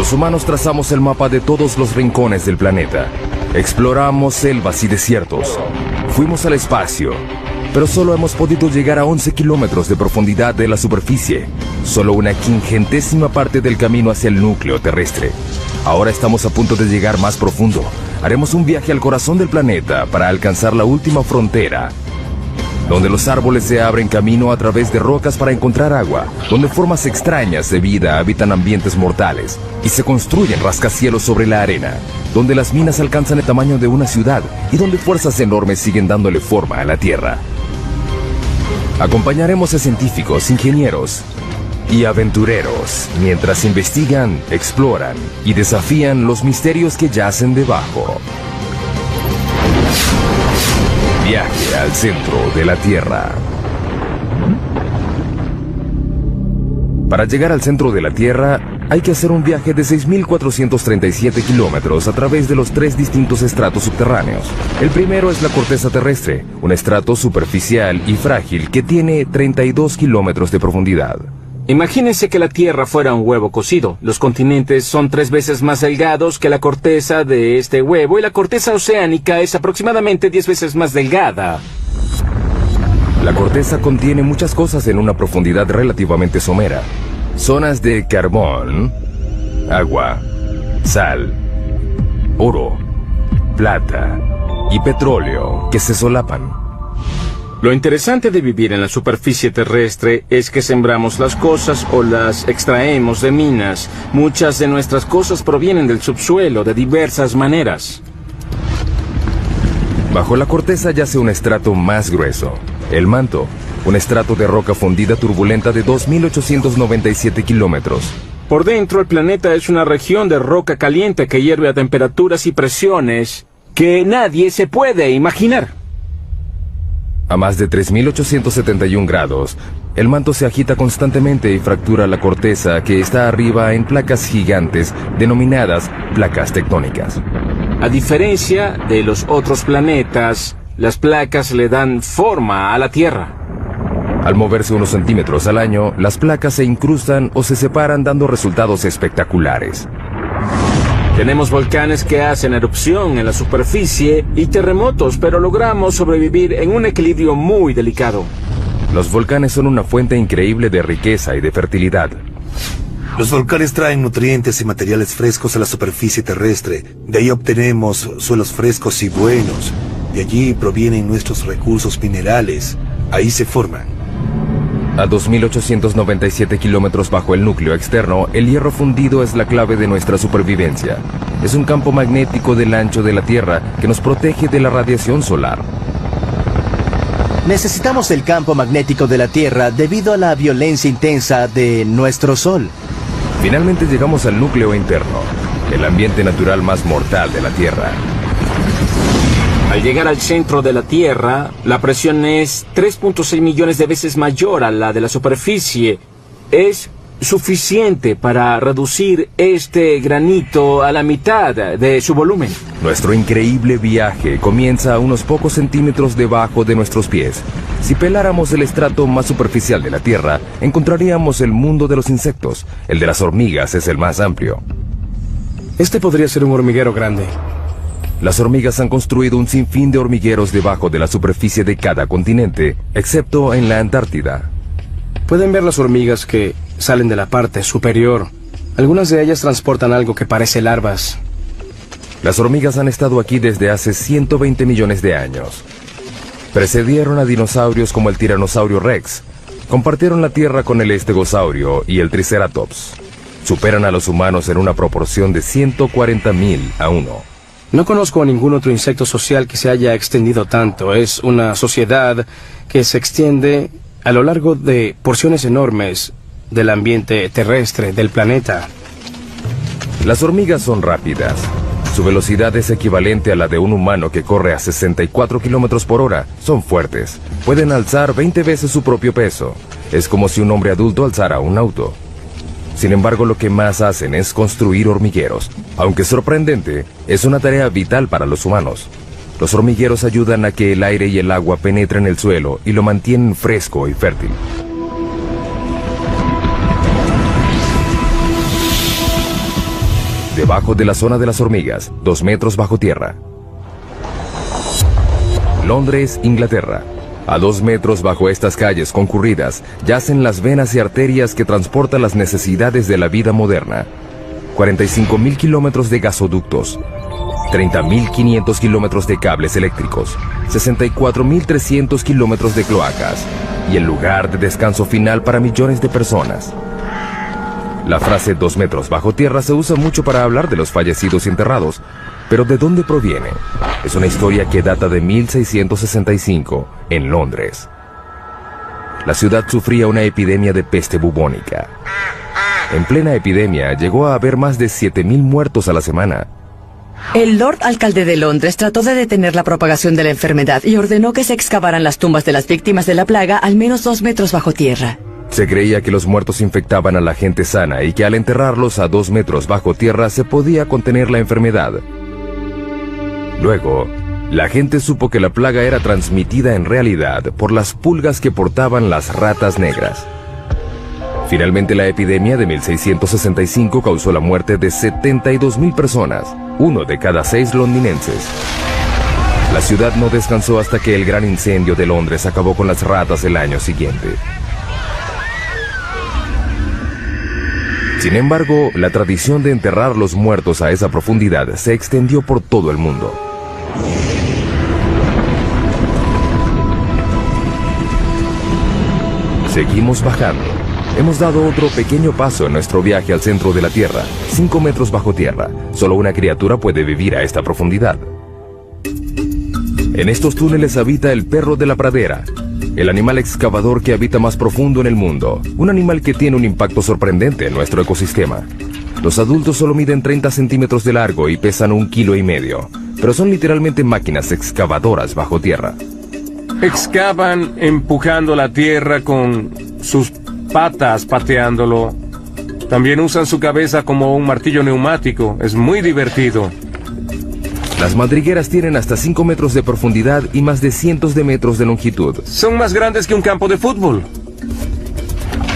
Los humanos trazamos el mapa de todos los rincones del planeta. Exploramos selvas y desiertos. Fuimos al espacio, pero solo hemos podido llegar a 11 kilómetros de profundidad de la superficie. Solo una quingentésima parte del camino hacia el núcleo terrestre. Ahora estamos a punto de llegar más profundo. Haremos un viaje al corazón del planeta para alcanzar la última frontera, donde los árboles se abren camino a través de rocas para encontrar agua, donde formas extrañas de vida habitan ambientes mortales y se construyen rascacielos sobre la arena, donde las minas alcanzan el tamaño de una ciudad y donde fuerzas enormes siguen dándole forma a la Tierra. Acompañaremos a científicos, ingenieros y aventureros mientras investigan, exploran y desafían los misterios que yacen debajo. Viaje al centro de la Tierra. Para llegar al centro de la Tierra, hay que hacer un viaje de 6.437 kilómetros a través de los 3 distintos estratos subterráneos. El primero es la corteza terrestre, un estrato superficial y frágil que tiene 32 kilómetros de profundidad. Imagínense que la Tierra fuera un huevo cocido. Los continentes son 3 veces más delgados que la corteza de este huevo y la corteza oceánica es aproximadamente 10 veces más delgada. La corteza contiene muchas cosas en una profundidad relativamente somera. Zonas de carbón, agua, sal, oro, plata y petróleo que se solapan. Lo interesante de vivir en la superficie terrestre es que sembramos las cosas o las extraemos de minas. Muchas de nuestras cosas provienen del subsuelo de diversas maneras. Bajo la corteza yace un estrato más grueso, el manto, un estrato de roca fundida turbulenta de 2.897 kilómetros. Por dentro, el planeta es una región de roca caliente que hierve a temperaturas y presiones que nadie se puede imaginar. A más de 3.871 grados, el manto se agita constantemente y fractura la corteza que está arriba en placas gigantes denominadas placas tectónicas. A diferencia de los otros planetas, las placas le dan forma a la Tierra. Al moverse unos centímetros al año, las placas se incrustan o se separan dando resultados espectaculares. Tenemos volcanes que hacen erupción en la superficie y terremotos, pero logramos sobrevivir en un equilibrio muy delicado. Los volcanes son una fuente increíble de riqueza y de fertilidad. Los volcanes traen nutrientes y materiales frescos a la superficie terrestre. De ahí obtenemos suelos frescos y buenos. De allí provienen nuestros recursos minerales. Ahí se forman. A 2.897 kilómetros bajo el núcleo externo, el hierro fundido es la clave de nuestra supervivencia. Es un campo magnético del ancho de la Tierra que nos protege de la radiación solar. Necesitamos el campo magnético de la Tierra debido a la violencia intensa de nuestro Sol. Finalmente llegamos al núcleo interno, el ambiente natural más mortal de la Tierra. Al llegar al centro de la Tierra, la presión es 3.6 millones de veces mayor a la de la superficie. Es suficiente para reducir este granito a la mitad de su volumen. Nuestro increíble viaje comienza a unos pocos centímetros debajo de nuestros pies. Si peláramos el estrato más superficial de la Tierra, encontraríamos el mundo de los insectos. El de las hormigas es el más amplio. Este podría ser un hormiguero grande. Las hormigas han construido un sinfín de hormigueros debajo de la superficie de cada continente, excepto en la Antártida. Pueden ver las hormigas que salen de la parte superior. Algunas de ellas transportan algo que parece larvas. Las hormigas han estado aquí desde hace 120 millones de años. Precedieron a dinosaurios como el tiranosaurio Rex. Compartieron la Tierra con el estegosaurio y el triceratops. Superan a los humanos en una proporción de 140.000 a 1. No conozco a ningún otro insecto social que se haya extendido tanto. Es una sociedad que se extiende a lo largo de porciones enormes del ambiente terrestre del planeta. Las hormigas son rápidas. Su velocidad es equivalente a la de un humano que corre a 64 kilómetros por hora. Son fuertes. Pueden alzar 20 veces su propio peso. Es como si un hombre adulto alzara un auto. Sin embargo, lo que más hacen es construir hormigueros. Aunque sorprendente, es una tarea vital para los humanos. Los hormigueros ayudan a que el aire y el agua penetren el suelo y lo mantienen fresco y fértil. debajo de la zona de las hormigas, 2 metros bajo tierra. Londres, Inglaterra. A 2 metros bajo estas calles concurridas yacen las venas y arterias que transportan las necesidades de la vida moderna. 45.000 kilómetros de gasoductos, 30.500 kilómetros de cables eléctricos, 64.300 kilómetros de cloacas y el lugar de descanso final para millones de personas. La frase 2 metros bajo tierra se usa mucho para hablar de los fallecidos y enterrados, pero ¿de dónde proviene? Es una historia que data de 1665 en Londres. La ciudad sufría una epidemia de peste bubónica. En plena epidemia llegó a haber más de 7.000 muertos a la semana. El Lord Alcalde de Londres trató de detener la propagación de la enfermedad y ordenó que se excavaran las tumbas de las víctimas de la plaga al menos 2 metros bajo tierra. Se creía que los muertos infectaban a la gente sana y que al enterrarlos a 2 metros bajo tierra se podía contener la enfermedad. Luego, la gente supo que la plaga era transmitida en realidad por las pulgas que portaban las ratas negras. Finalmente, la epidemia de 1665 causó la muerte de 72.000 personas, 1 de cada 6 londinenses. La ciudad no descansó hasta que el gran incendio de Londres acabó con las ratas el año siguiente. Sin embargo, la tradición de enterrar los muertos a esa profundidad se extendió por todo el mundo. Seguimos bajando. Hemos dado otro pequeño paso en nuestro viaje al centro de la Tierra, 5 metros bajo tierra. Solo una criatura puede vivir a esta profundidad. En estos túneles habita el perro de la pradera, el animal excavador que habita más profundo en el mundo, un animal que tiene un impacto sorprendente en nuestro ecosistema. Los adultos solo miden 30 centímetros de largo y pesan 1,5 kilos, pero son literalmente máquinas excavadoras bajo tierra. Excavan empujando la tierra con sus patas, pateándolo. También usan su cabeza como un martillo neumático. Es muy divertido. Las madrigueras tienen hasta 5 metros de profundidad y más de cientos de metros de longitud. Son más grandes que un campo de fútbol.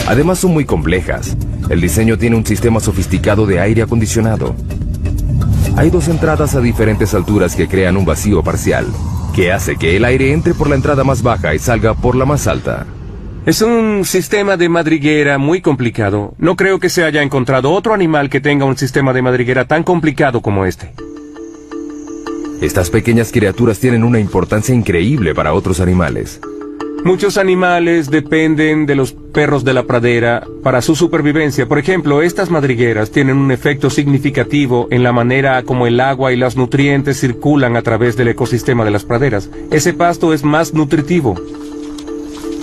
Además son muy complejas. El diseño tiene un sistema sofisticado de aire acondicionado. Hay 2 entradas a diferentes alturas que crean un vacío parcial, que hace que el aire entre por la entrada más baja y salga por la más alta. Es un sistema de madriguera muy complicado. No creo que se haya encontrado otro animal que tenga un sistema de madriguera tan complicado como este. Estas pequeñas criaturas tienen una importancia increíble para otros animales. Muchos animales dependen de los perros de la pradera para su supervivencia. Por ejemplo, estas madrigueras tienen un efecto significativo en la manera como el agua y los nutrientes circulan a través del ecosistema de las praderas. Ese pasto es más nutritivo.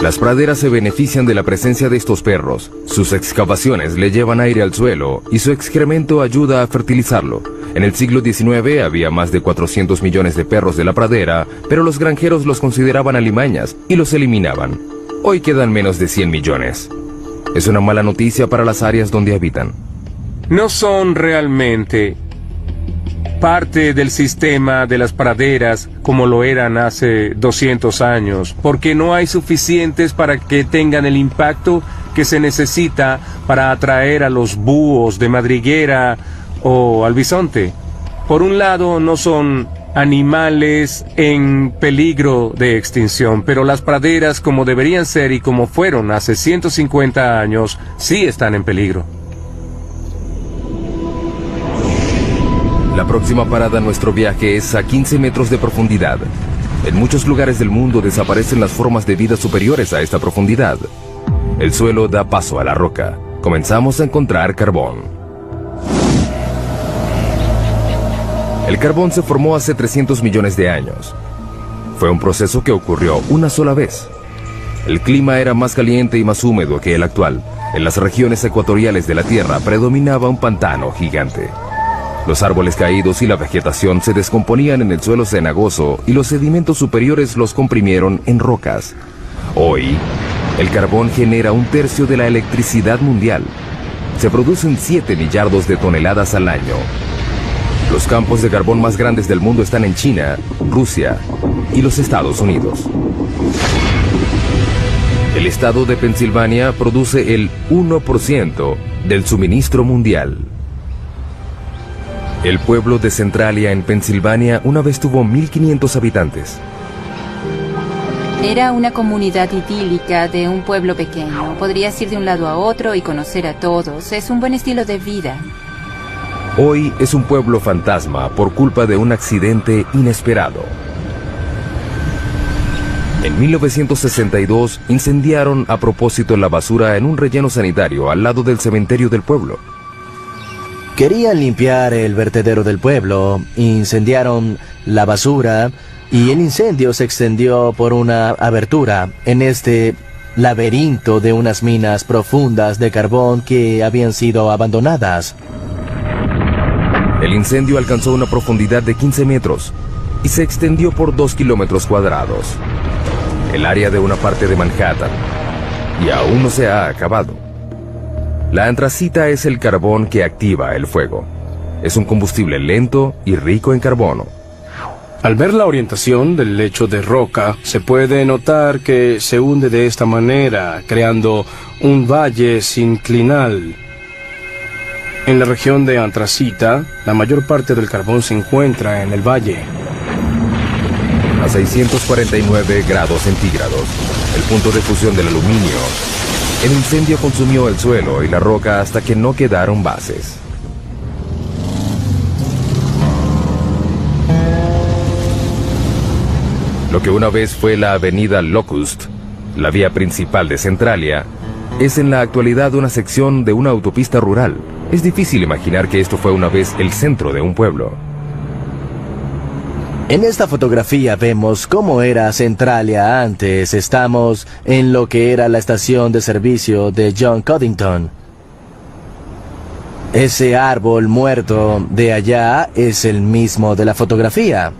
Las praderas se benefician de la presencia de estos perros. Sus excavaciones le llevan aire al suelo y su excremento ayuda a fertilizarlo. En el siglo XIX había más de 400 millones de perros de la pradera, pero los granjeros los consideraban alimañas y los eliminaban. Hoy quedan menos de 100 millones. Es una mala noticia para las áreas donde habitan. No son realmente parte del sistema de las praderas como lo eran hace 200 años, porque no hay suficientes para que tengan el impacto que se necesita para atraer a los búhos de madriguera o al bisonte. Por un lado, no son animales en peligro de extinción, pero las praderas, como deberían ser y como fueron hace 150 años, sí están en peligro. La próxima parada en nuestro viaje es a 15 metros de profundidad. En muchos lugares del mundo desaparecen las formas de vida superiores a esta profundidad. El suelo da paso a la roca. Comenzamos a encontrar carbón. El carbón se formó hace 300 millones de años. Fue un proceso que ocurrió una sola vez. El clima era más caliente y más húmedo que el actual. En las regiones ecuatoriales de la Tierra predominaba un pantano gigante. Los árboles caídos y la vegetación se descomponían en el suelo cenagoso y los sedimentos superiores los comprimieron en rocas. Hoy, el carbón genera 1/3 de la electricidad mundial. Se producen 7 millardos de toneladas al año. Los campos de carbón más grandes del mundo están en China, Rusia y los Estados Unidos. El estado de Pensilvania produce el 1% del suministro mundial. El pueblo de Centralia, en Pensilvania, una vez tuvo 1.500 habitantes. Era una comunidad idílica de un pueblo pequeño. Podrías ir de un lado a otro y conocer a todos. Es un buen estilo de vida. Hoy es un pueblo fantasma por culpa de un accidente inesperado. En 1962 incendiaron a propósito la basura en un relleno sanitario al lado del cementerio del pueblo. Querían limpiar el vertedero del pueblo, incendiaron la basura y el incendio se extendió por una abertura en este laberinto de unas minas profundas de carbón que habían sido abandonadas. El incendio alcanzó una profundidad de 15 metros y se extendió por 2 kilómetros cuadrados. El área de una parte de Manhattan, y aún no se ha acabado. La antracita es el carbón que activa el fuego. Es un combustible lento y rico en carbono. Al ver la orientación del lecho de roca, se puede notar que se hunde de esta manera, creando un valle sinclinal. En la región de antracita, la mayor parte del carbón se encuentra en el valle. A 649 grados centígrados, el punto de fusión del aluminio, el incendio consumió el suelo y la roca hasta que no quedaron bases. Lo que una vez fue la avenida Locust, la vía principal de Centralia, es en la actualidad una sección de una autopista rural. Es difícil imaginar que esto fue una vez el centro de un pueblo. En esta fotografía vemos cómo era Centralia antes. Estamos en lo que era la estación de servicio de John Codington. Ese árbol muerto de allá es el mismo de la fotografía.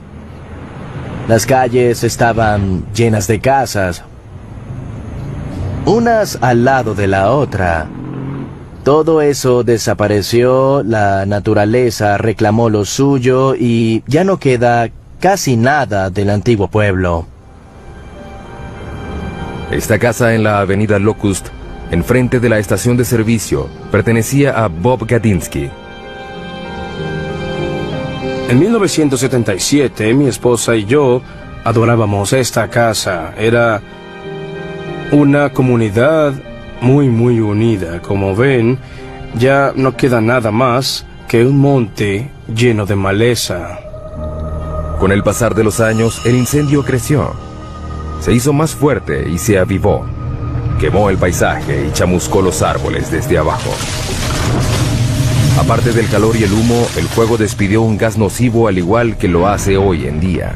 Las calles estaban llenas de casas, unas al lado de la otra. Todo eso desapareció, la naturaleza reclamó lo suyo y ya no queda casi nada del antiguo pueblo. Esta casa en la avenida Locust, enfrente de la estación de servicio, pertenecía a Bob Gadinsky. En 1977, mi esposa y yo adorábamos esta casa. Era una comunidad muy unida. Como ven, ya no queda nada más que un monte lleno de maleza. Con el pasar de los años, el incendio creció. Se hizo más fuerte y se avivó. Quemó el paisaje y chamuscó los árboles desde abajo. Aparte del calor y el humo, el fuego despidió un gas nocivo al igual que lo hace hoy en día.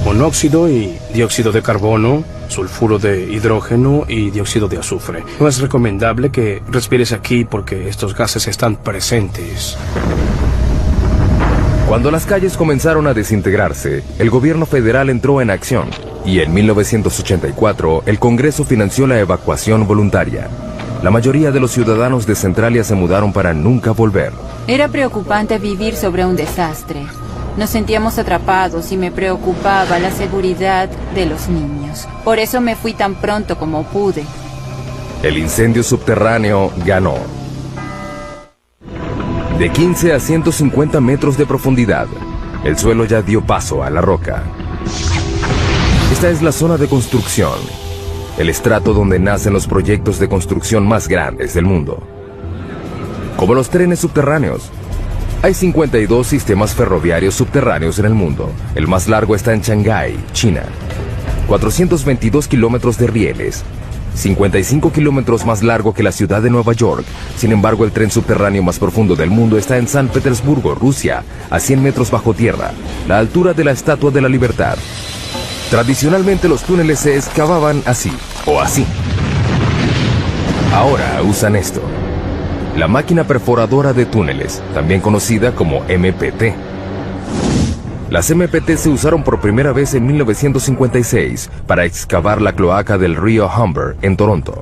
Monóxido y dióxido de carbono, sulfuro de hidrógeno y dióxido de azufre. No es recomendable que respires aquí porque estos gases están presentes. Cuando las calles comenzaron a desintegrarse, el gobierno federal entró en acción y en 1984 el Congreso financió la evacuación voluntaria. La mayoría de los ciudadanos de Centralia se mudaron para nunca volver. Era preocupante vivir sobre un desastre. Nos sentíamos atrapados y me preocupaba la seguridad de los niños. Por eso me fui tan pronto como pude. El incendio subterráneo ganó. De 15 a 150 metros de profundidad, el suelo ya dio paso a la roca. Esta es la zona de construcción, el estrato donde nacen los proyectos de construcción más grandes del mundo. Como los trenes subterráneos, hay 52 sistemas ferroviarios subterráneos en el mundo. El más largo está en Shanghái, China. 422 kilómetros de rieles, 55 kilómetros más largo que la ciudad de Nueva York. Sin embargo, el tren subterráneo más profundo del mundo está en San Petersburgo, Rusia, a 100 metros bajo tierra, la altura de la Estatua de la Libertad. Tradicionalmente los túneles se excavaban así, o así. Ahora usan esto. La máquina perforadora de túneles, también conocida como MPT. Las MPT se usaron por primera vez en 1956 para excavar la cloaca del río Humber en Toronto.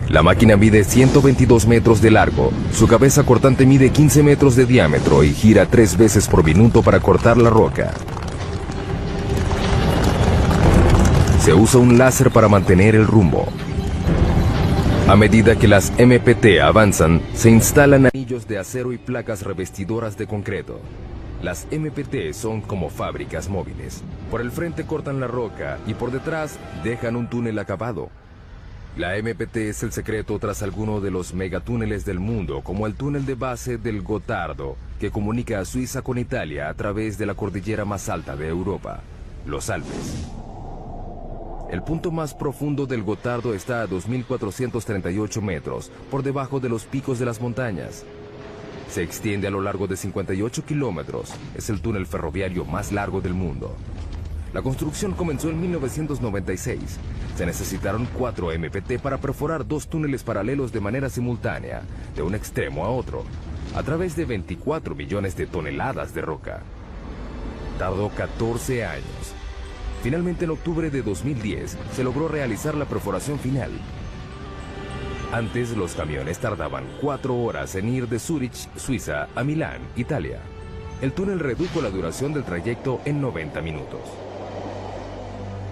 La máquina mide 122 metros de largo, su cabeza cortante mide 15 metros de diámetro y gira 3 veces por minuto para cortar la roca. Se usa un láser para mantener el rumbo. A medida que las MPT avanzan, se instalan anillos de acero y placas revestidoras de concreto. Las MPT son como fábricas móviles. Por el frente cortan la roca y por detrás dejan un túnel acabado. La MPT es el secreto tras alguno de los megatúneles del mundo, como el túnel de base del Gotardo, que comunica a Suiza con Italia a través de la cordillera más alta de Europa, los Alpes. El punto más profundo del Gotardo está a 2.438 metros, por debajo de los picos de las montañas. Se extiende a lo largo de 58 kilómetros. Es el túnel ferroviario más largo del mundo. La construcción comenzó en 1996. Se necesitaron 4 MPT para perforar 2 túneles paralelos de manera simultánea, de un extremo a otro, a través de 24 millones de toneladas de roca. Tardó 14 años. Finalmente, en octubre de 2010, se logró realizar la perforación final. Antes, los camiones tardaban 4 horas en ir de Zúrich, Suiza, a Milán, Italia. El túnel redujo la duración del trayecto en 90 minutos.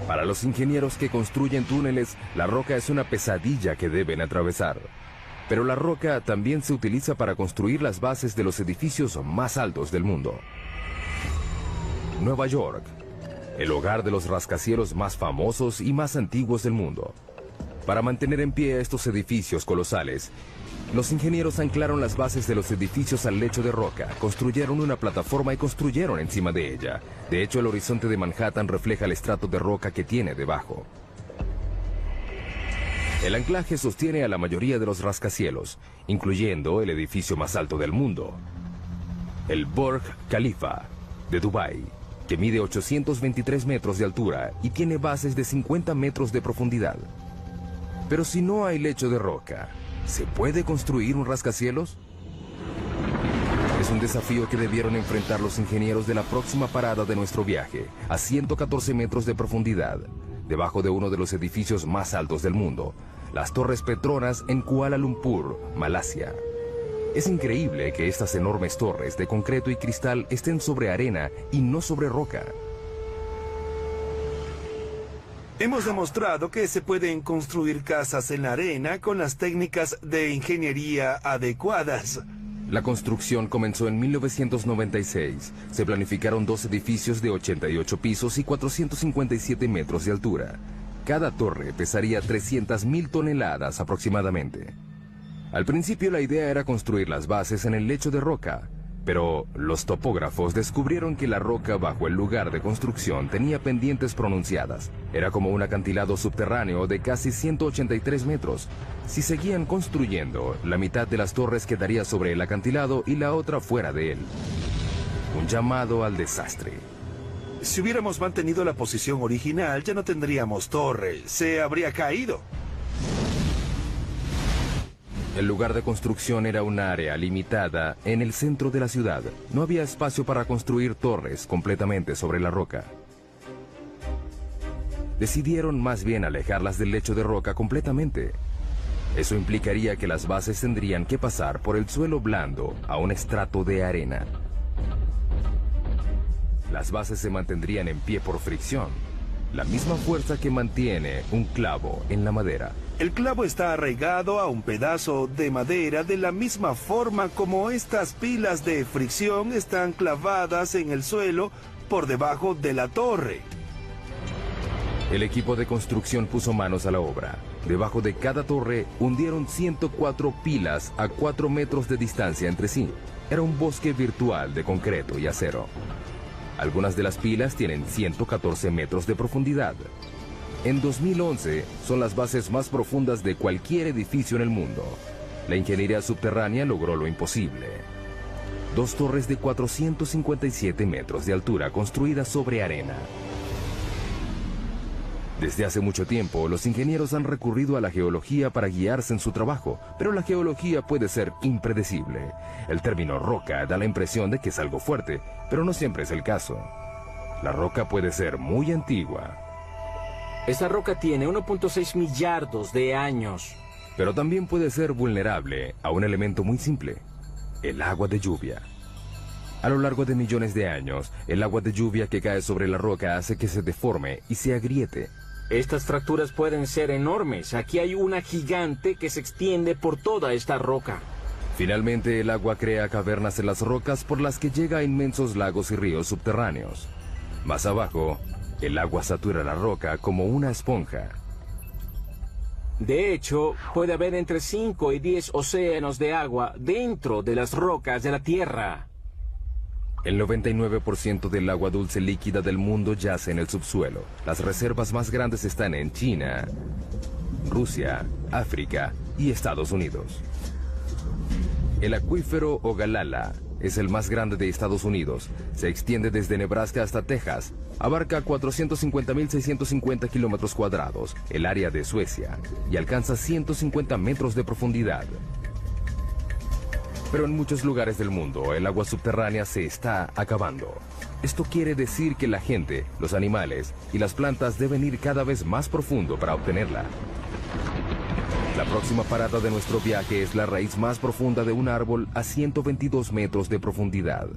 Para los ingenieros que construyen túneles, la roca es una pesadilla que deben atravesar. Pero la roca también se utiliza para construir las bases de los edificios más altos del mundo. Nueva York, el hogar de los rascacielos más famosos y más antiguos del mundo. Para mantener en pie estos edificios colosales, los ingenieros anclaron las bases de los edificios al lecho de roca, construyeron una plataforma y construyeron encima de ella. De hecho, el horizonte de Manhattan refleja el estrato de roca que tiene debajo. El anclaje sostiene a la mayoría de los rascacielos, incluyendo el edificio más alto del mundo, el Burj Khalifa de Dubái, que mide 823 metros de altura y tiene bases de 50 metros de profundidad. Pero si no hay lecho de roca, ¿se puede construir un rascacielos? Es un desafío que debieron enfrentar los ingenieros de la próxima parada de nuestro viaje, a 114 metros de profundidad, debajo de uno de los edificios más altos del mundo, las Torres Petronas en Kuala Lumpur, Malasia. Es increíble que estas enormes torres de concreto y cristal estén sobre arena y no sobre roca. Hemos demostrado que se pueden construir casas en la arena con las técnicas de ingeniería adecuadas. La construcción comenzó en 1996. Se planificaron 2 edificios de 88 pisos y 457 metros de altura. Cada torre pesaría 300.000 toneladas aproximadamente. Al principio la idea era construir las bases en el lecho de roca, pero los topógrafos descubrieron que la roca bajo el lugar de construcción tenía pendientes pronunciadas. Era como un acantilado subterráneo de casi 183 metros. Si seguían construyendo, la mitad de las torres quedaría sobre el acantilado y la otra fuera de él. Un llamado al desastre. Si hubiéramos mantenido la posición original, ya no tendríamos torre. Se habría caído. El lugar de construcción era un área limitada en el centro de la ciudad. No había espacio para construir torres completamente sobre la roca. Decidieron más bien alejarlas del lecho de roca completamente. Eso implicaría que las bases tendrían que pasar por el suelo blando a un estrato de arena. Las bases se mantendrían en pie por fricción, la misma fuerza que mantiene un clavo en la madera. El clavo está arraigado a un pedazo de madera de la misma forma como estas pilas de fricción están clavadas en el suelo por debajo de la torre. El equipo de construcción puso manos a la obra. Debajo de cada torre hundieron 104 pilas a 4 metros de distancia entre sí. Era un bosque virtual de concreto y acero. Algunas de las pilas tienen 114 metros de profundidad. En 2011 son las bases más profundas de cualquier edificio en el mundo. La ingeniería subterránea logró lo imposible. 2 torres de 457 metros de altura construidas sobre arena. Desde hace mucho tiempo, los ingenieros han recurrido a la geología para guiarse en su trabajo, pero la geología puede ser impredecible. El término roca da la impresión de que es algo fuerte, pero no siempre es el caso. La roca puede ser muy antigua. Esta roca tiene 1.6 millardos de años. Pero también puede ser vulnerable a un elemento muy simple: el agua de lluvia. A lo largo de millones de años, el agua de lluvia que cae sobre la roca hace que se deforme y se agriete. Estas fracturas pueden ser enormes. Aquí hay una gigante que se extiende por toda esta roca. Finalmente, el agua crea cavernas en las rocas por las que llega a inmensos lagos y ríos subterráneos. Más abajo, el agua satura la roca como una esponja. De hecho, puede haber entre 5 y 10 océanos de agua dentro de las rocas de la Tierra. El 99% del agua dulce líquida del mundo yace en el subsuelo. Las reservas más grandes están en China, Rusia, África y Estados Unidos. El acuífero Ogallala es el más grande de Estados Unidos. Se extiende desde Nebraska hasta Texas. Abarca 450.650 kilómetros cuadrados, el área de Suecia, y alcanza 150 metros de profundidad. Pero en muchos lugares del mundo, el agua subterránea se está acabando. Esto quiere decir que la gente, los animales y las plantas deben ir cada vez más profundo para obtenerla. La próxima parada de nuestro viaje es la raíz más profunda de un árbol a 122 metros de profundidad.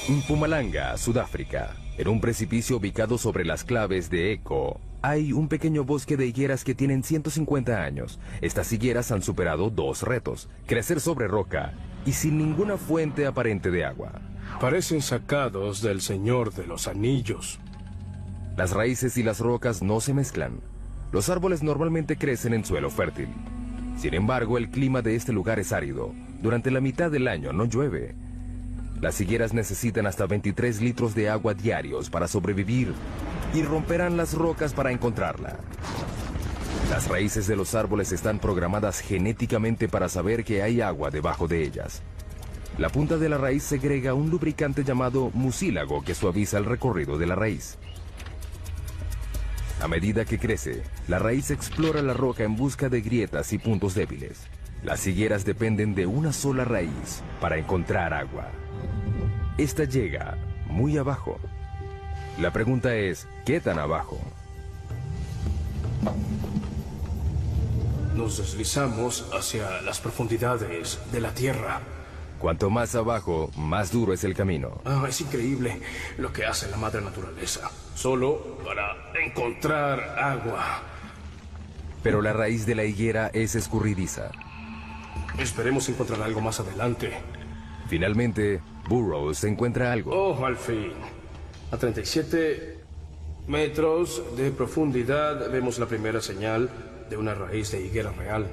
Mpumalanga, Sudáfrica. En un precipicio ubicado sobre las claves de Eco, hay un pequeño bosque de higueras que tienen 150 años. Estas higueras han superado 2 retos: crecer sobre roca y sin ninguna fuente aparente de agua. Parecen sacados del Señor de los Anillos. Las raíces y las rocas no se mezclan. Los árboles normalmente crecen en suelo fértil. Sin embargo, el clima de este lugar es árido. Durante la mitad del año no llueve. Las higueras necesitan hasta 23 litros de agua diarios para sobrevivir y romperán las rocas para encontrarla. Las raíces de los árboles están programadas genéticamente para saber que hay agua debajo de ellas. La punta de la raíz segrega un lubricante llamado mucílago que suaviza el recorrido de la raíz. A medida que crece, la raíz explora la roca en busca de grietas y puntos débiles. Las higueras dependen de una sola raíz para encontrar agua. Esta llega muy abajo. La pregunta es, ¿qué tan abajo? Nos deslizamos hacia las profundidades de la Tierra. Cuanto más abajo, más duro es el camino. Es increíble lo que hace la madre naturaleza, solo para encontrar agua. Pero la raíz de la higuera es escurridiza. Esperemos encontrar algo más adelante. Finalmente, Burroughs encuentra algo. ¡Oh, al fin! A 37 metros de profundidad vemos la primera señal de una raíz de higuera real.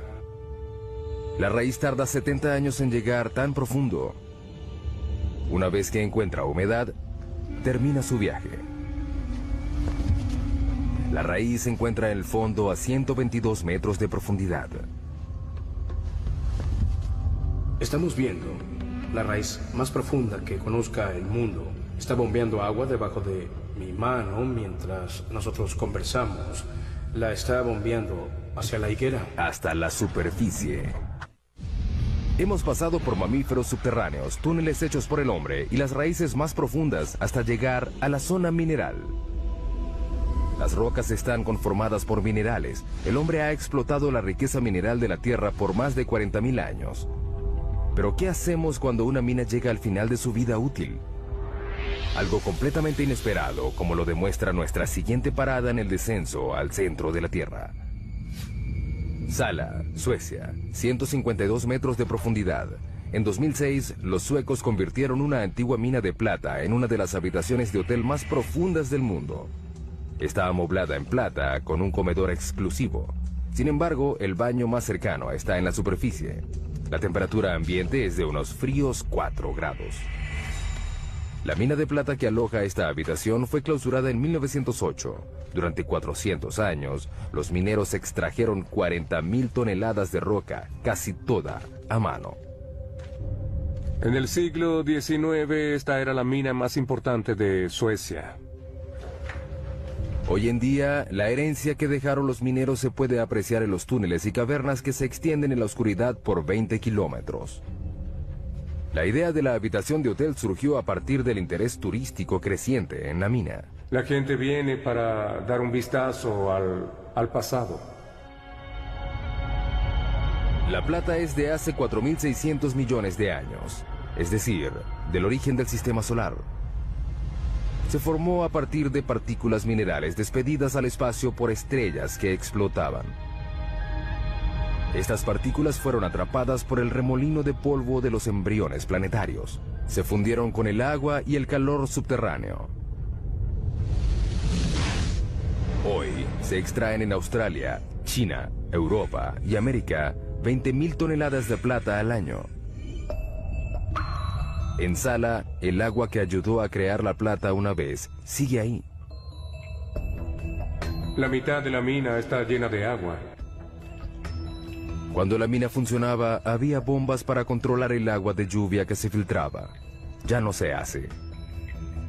La raíz tarda 70 años en llegar tan profundo. Una vez que encuentra humedad, termina su viaje. La raíz se encuentra en el fondo a 122 metros de profundidad. Estamos viendo la raíz más profunda que conozca el mundo. Está bombeando agua debajo de mi mano mientras nosotros conversamos. La está bombeando hacia la higuera. Hasta la superficie. Hemos pasado por mamíferos subterráneos, túneles hechos por el hombre y las raíces más profundas hasta llegar a la zona mineral. Las rocas están conformadas por minerales. El hombre ha explotado la riqueza mineral de la Tierra por más de 40.000 años. Pero ¿qué hacemos cuando una mina llega al final de su vida útil? Algo completamente inesperado, como lo demuestra nuestra siguiente parada en el descenso al centro de la Tierra. Sala, Suecia, 152 metros de profundidad. En 2006, los suecos convirtieron una antigua mina de plata en una de las habitaciones de hotel más profundas del mundo. Está amoblada en plata con un comedor exclusivo. Sin embargo, el baño más cercano está en la superficie. La temperatura ambiente es de unos fríos 4 grados. La mina de plata que aloja esta habitación fue clausurada en 1908. Durante 400 años, los mineros extrajeron 40.000 toneladas de roca, casi toda a mano. En el siglo XIX, esta era la mina más importante de Suecia. Hoy en día, la herencia que dejaron los mineros se puede apreciar en los túneles y cavernas que se extienden en la oscuridad por 20 kilómetros. La idea de la habitación de hotel surgió a partir del interés turístico creciente en la mina. La gente viene para dar un vistazo al pasado. La plata es de hace 4.600 millones de años, es decir, del origen del sistema solar. se formó a partir de partículas minerales despedidas al espacio por estrellas que explotaban. Estas partículas fueron atrapadas por el remolino de polvo de los embriones planetarios. Se fundieron con el agua y el calor subterráneo. Hoy se extraen en Australia, China, Europa y América 20.000 toneladas de plata al año. En Sala, el agua que ayudó a crear la plata una vez sigue ahí. La mitad de la mina está llena de agua. Cuando la mina funcionaba, había bombas para controlar el agua de lluvia que se filtraba. Ya no se hace.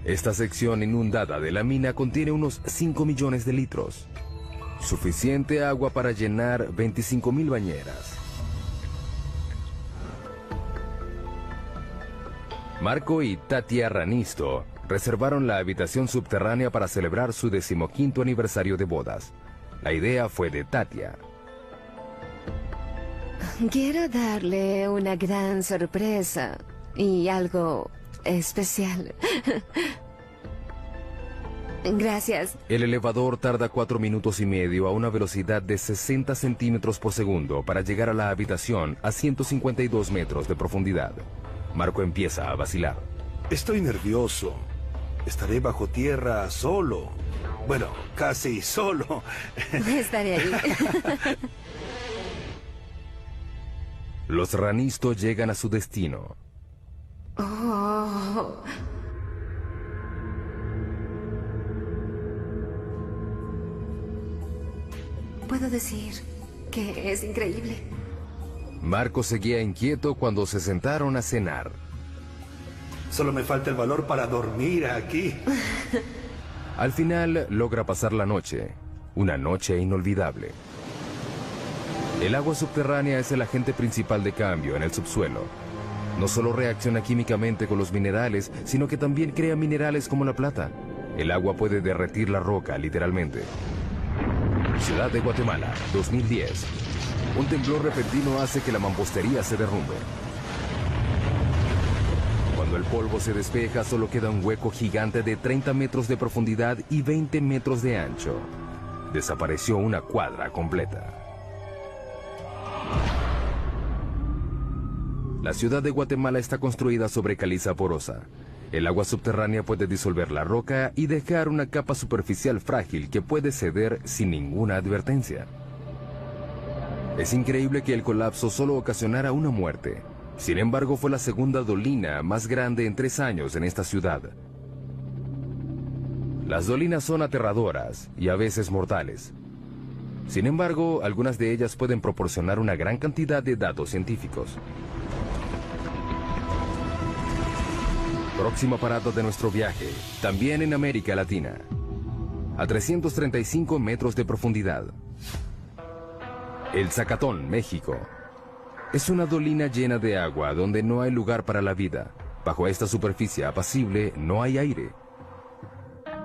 Esta sección inundada de la mina contiene unos 5 millones de litros. Suficiente agua para llenar 25.000 bañeras. Marco y Tatia Ranisto reservaron la habitación subterránea para celebrar su 15º aniversario de bodas. La idea fue de Tatia. Quiero darle una gran sorpresa y algo especial. Gracias. El elevador tarda 4 minutos y medio a una velocidad de 60 centímetros por segundo para llegar a la habitación a 152 metros de profundidad. Marco empieza a vacilar. Estoy nervioso. Estaré bajo tierra solo. Bueno, casi solo. Estaré ahí. Los Ranisto llegan a su destino. Oh. Puedo decir que es increíble. Marco seguía inquieto cuando se sentaron a cenar. Solo me falta el valor para dormir aquí. Al final logra pasar la noche. Una noche inolvidable. El agua subterránea es el agente principal de cambio en el subsuelo. No solo reacciona químicamente con los minerales, sino que también crea minerales como la plata. El agua puede derretir la roca, literalmente. Ciudad de Guatemala, 2010. Un temblor repentino hace que la mampostería se derrumbe. Cuando el polvo se despeja, solo queda un hueco gigante de 30 metros de profundidad y 20 metros de ancho. Desapareció una cuadra completa. La ciudad de Guatemala está construida sobre caliza porosa. El agua subterránea puede disolver la roca y dejar una capa superficial frágil que puede ceder sin ninguna advertencia. Es increíble que el colapso solo ocasionara una muerte. Sin embargo, fue la segunda dolina más grande en 3 años en esta ciudad. Las dolinas son aterradoras y a veces mortales. Sin embargo, algunas de ellas pueden proporcionar una gran cantidad de datos científicos. Próxima parada de nuestro viaje, también en América Latina. A 335 metros de profundidad. El Zacatón, México. Es una dolina llena de agua donde no hay lugar para la vida. Bajo esta superficie apacible no hay aire.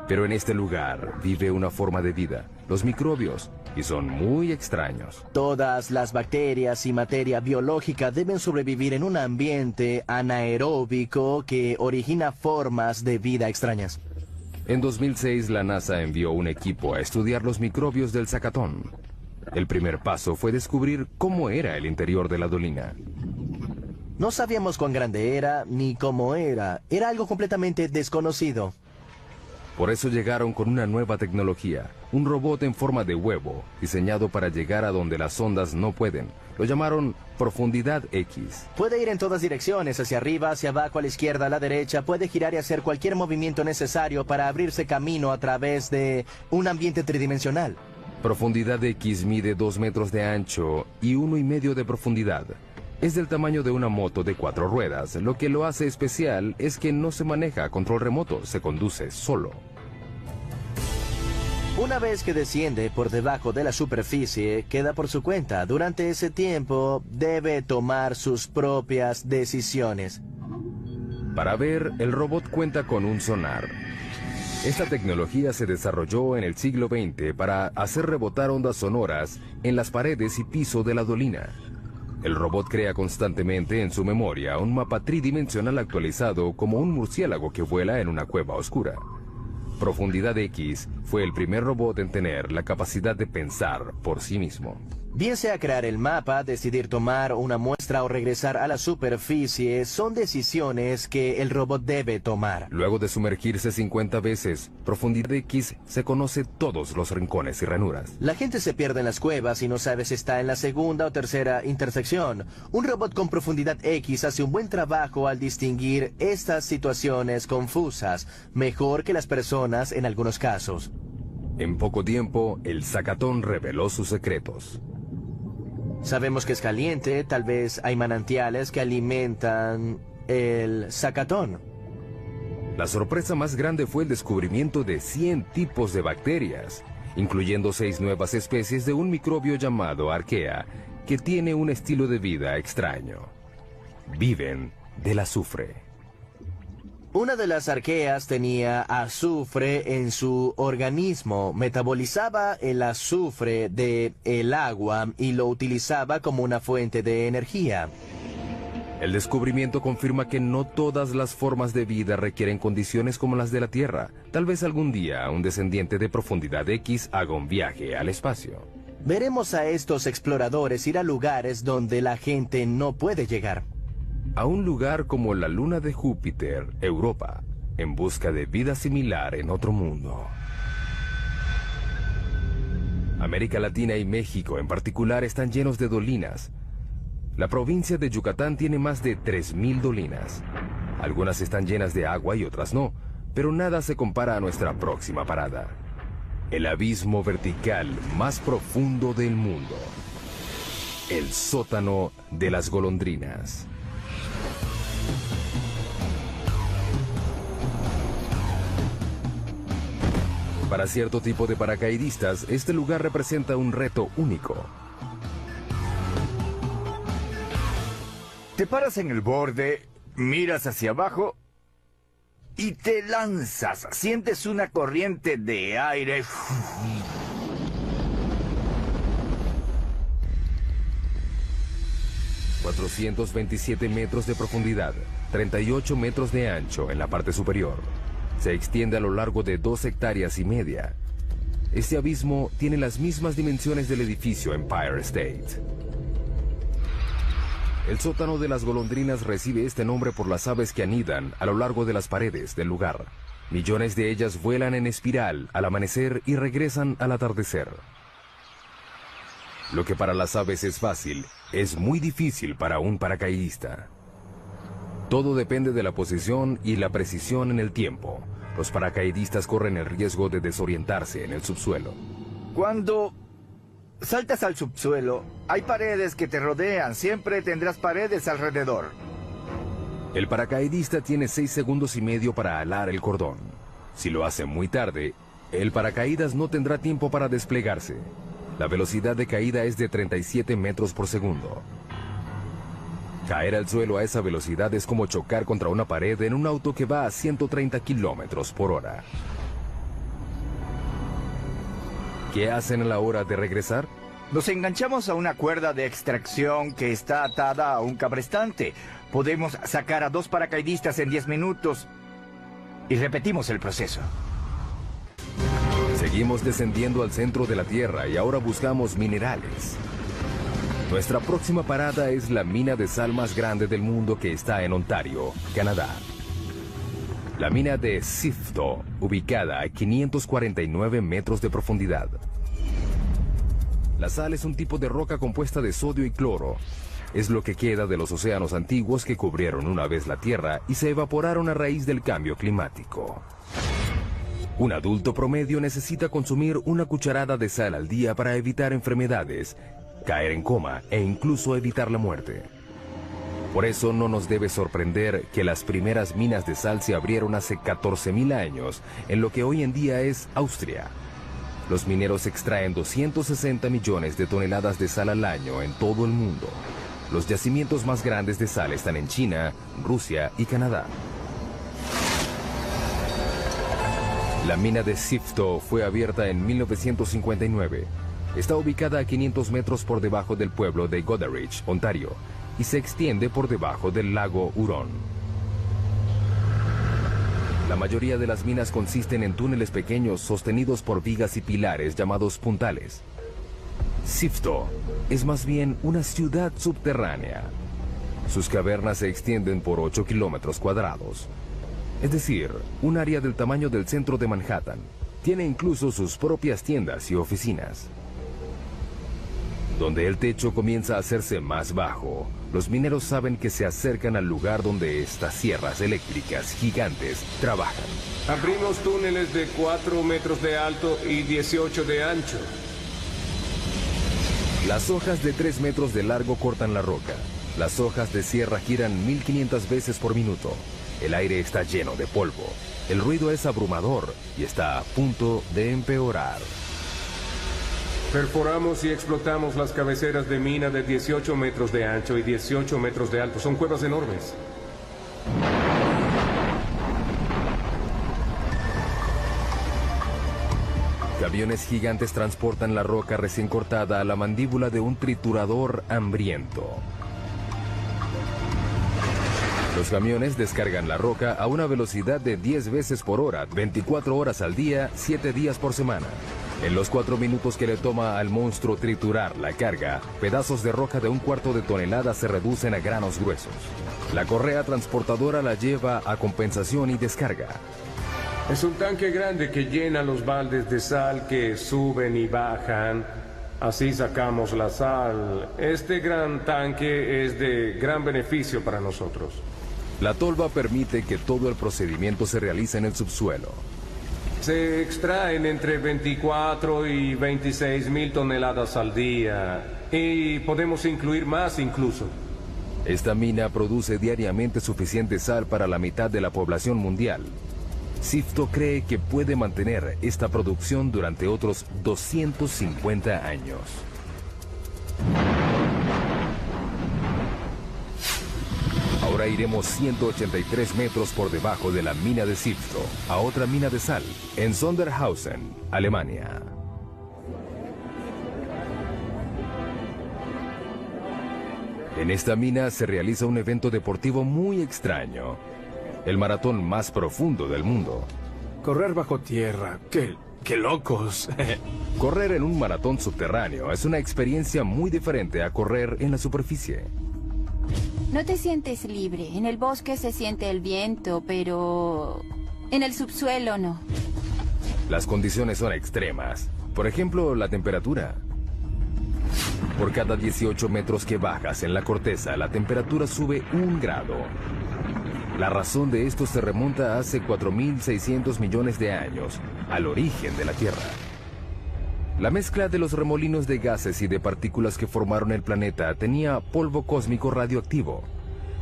Pero en este lugar vive una forma de vida, los microbios, y son muy extraños. Todas las bacterias y materia biológica deben sobrevivir en un ambiente anaeróbico que origina formas de vida extrañas. En 2006, la NASA envió un equipo a estudiar los microbios del Zacatón. El primer paso fue descubrir cómo era el interior de la dolina. No sabíamos cuán grande era, ni cómo era. Era algo completamente desconocido. Por eso llegaron con una nueva tecnología, un robot en forma de huevo, diseñado para llegar a donde las sondas no pueden. Lo llamaron Profundidad X. Puede ir en todas direcciones, hacia arriba, hacia abajo, a la izquierda, a la derecha. Puede girar y hacer cualquier movimiento necesario para abrirse camino a través de un ambiente tridimensional. Profundidad X mide 2 metros de ancho y 1,5 de profundidad. Es del tamaño de una moto de 4 ruedas. Lo que lo hace especial es que no se maneja a control remoto, se conduce solo. Una vez que desciende por debajo de la superficie, queda por su cuenta. Durante ese tiempo, debe tomar sus propias decisiones. Para ver, el robot cuenta con un sonar. Esta tecnología se desarrolló en el siglo XX para hacer rebotar ondas sonoras en las paredes y piso de la dolina. El robot crea constantemente en su memoria un mapa tridimensional actualizado como un murciélago que vuela en una cueva oscura. Profundidad X fue el primer robot en tener la capacidad de pensar por sí mismo. Bien sea crear el mapa, decidir tomar una muestra o regresar a la superficie, son decisiones que el robot debe tomar. Luego de sumergirse 50 veces, Profundidad X se conoce todos los rincones y ranuras. La gente se pierde en las cuevas y no sabe si está en la segunda o tercera intersección. Un robot con Profundidad X hace un buen trabajo al distinguir estas situaciones confusas, mejor que las personas en algunos casos. En poco tiempo, el Zacatón reveló sus secretos. Sabemos que es caliente, tal vez hay manantiales que alimentan el Zacatón. La sorpresa más grande fue el descubrimiento de 100 tipos de bacterias, incluyendo 6 nuevas especies de un microbio llamado Archaea, que tiene un estilo de vida extraño. Viven del azufre. Una de las arqueas tenía azufre en su organismo, metabolizaba el azufre del agua y lo utilizaba como una fuente de energía. El descubrimiento confirma que no todas las formas de vida requieren condiciones como las de la Tierra. Tal vez algún día un descendiente de Profundidad X haga un viaje al espacio. Veremos a estos exploradores ir a lugares donde la gente no puede llegar. A un lugar como la luna de Júpiter, Europa, en busca de vida similar en otro mundo. América Latina y México en particular están llenos de dolinas. La provincia de Yucatán tiene más de 3.000 dolinas. Algunas están llenas de agua y otras no, pero nada se compara a nuestra próxima parada. El abismo vertical más profundo del mundo. El sótano de las golondrinas. Para cierto tipo de paracaidistas, este lugar representa un reto único. Te paras en el borde, miras hacia abajo y te lanzas. Sientes una corriente de aire. 427 metros de profundidad, 38 metros de ancho en la parte superior. Se extiende a lo largo de 2,5 hectáreas. Este abismo tiene las mismas dimensiones del edificio Empire State. El sótano de las golondrinas recibe este nombre por las aves que anidan a lo largo de las paredes del lugar. Millones de ellas vuelan en espiral al amanecer y regresan al atardecer. Lo que para las aves es fácil, es muy difícil para un paracaidista. Todo depende de la posición y la precisión en el tiempo. Los paracaidistas corren el riesgo de desorientarse en el subsuelo. Cuando saltas al subsuelo, hay paredes que te rodean. Siempre tendrás paredes alrededor. El paracaidista tiene 6,5 segundos para alar el cordón. Si lo hace muy tarde, el paracaídas no tendrá tiempo para desplegarse. La velocidad de caída es de 37 metros por segundo. Caer al suelo a esa velocidad es como chocar contra una pared en un auto que va a 130 kilómetros por hora. ¿Qué hacen a la hora de regresar? Nos enganchamos a una cuerda de extracción que está atada a un cabrestante. Podemos sacar a 2 paracaidistas en 10 minutos y repetimos el proceso. Seguimos descendiendo al centro de la Tierra y ahora buscamos minerales. Nuestra próxima parada es la mina de sal más grande del mundo que está en Ontario, Canadá. La mina de Sifto, ubicada a 549 metros de profundidad. La sal es un tipo de roca compuesta de sodio y cloro. Es lo que queda de los océanos antiguos que cubrieron una vez la Tierra y se evaporaron a raíz del cambio climático. Un adulto promedio necesita consumir una cucharada de sal al día para evitar enfermedades, caer en coma e incluso evitar la muerte. Por eso no nos debe sorprender que las primeras minas de sal se abrieron hace 14.000 años en lo que hoy en día es Austria. Los mineros extraen 260 millones de toneladas de sal al año en todo el mundo. Los yacimientos más grandes de sal están en China, Rusia y Canadá. La mina de Sifto fue abierta en 1959. Está ubicada a 500 metros por debajo del pueblo de Goderich, Ontario, y se extiende por debajo del lago Huron. La mayoría de las minas consisten en túneles pequeños sostenidos por vigas y pilares llamados puntales. Sifto es más bien una ciudad subterránea. Sus cavernas se extienden por 8 kilómetros cuadrados. Es decir, un área del tamaño del centro de Manhattan. Tiene incluso sus propias tiendas y oficinas. Donde el techo comienza a hacerse más bajo, los mineros saben que se acercan al lugar donde estas sierras eléctricas gigantes trabajan. Abrimos túneles de 4 metros de alto y 18 de ancho. Las hojas de 3 metros de largo cortan la roca. Las hojas de sierra giran 1500 veces por minuto. El aire está lleno de polvo. El ruido es abrumador y está a punto de empeorar. Perforamos y explotamos las cabeceras de mina de 18 metros de ancho y 18 metros de alto. Son cuevas enormes. Camiones gigantes transportan la roca recién cortada a la mandíbula de un triturador hambriento. Los camiones descargan la roca a una velocidad de 10 veces por hora, 24 horas al día, 7 días por semana. En los 4 minutos que le toma al monstruo triturar la carga, pedazos de roca de 1/4 de tonelada se reducen a granos gruesos. La correa transportadora la lleva a compensación y descarga. Es un tanque grande que llena los baldes de sal que suben y bajan. Así sacamos la sal. Este gran tanque es de gran beneficio para nosotros. La tolva permite que todo el procedimiento se realice en el subsuelo. Se extraen entre 24 y 26 mil toneladas al día. Y podemos incluir más incluso. Esta mina produce diariamente suficiente sal para la mitad de la población mundial. Sifto cree que puede mantener esta producción durante otros 250 años. Ahora iremos 183 metros por debajo de la mina de Sifto, a otra mina de sal, en Sondershausen, Alemania. En esta mina se realiza un evento deportivo muy extraño. El maratón más profundo del mundo. Correr bajo tierra, ¡qué locos! Correr en un maratón subterráneo es una experiencia muy diferente a correr en la superficie. No te sientes libre. En el bosque se siente el viento, pero en el subsuelo no. Las condiciones son extremas. Por ejemplo, la temperatura. Por cada 18 metros que bajas en la corteza, la temperatura sube 1 grado. La razón de esto se remonta a hace 4.600 millones de años, al origen de la Tierra. La mezcla de los remolinos de gases y de partículas que formaron el planeta tenía polvo cósmico radioactivo.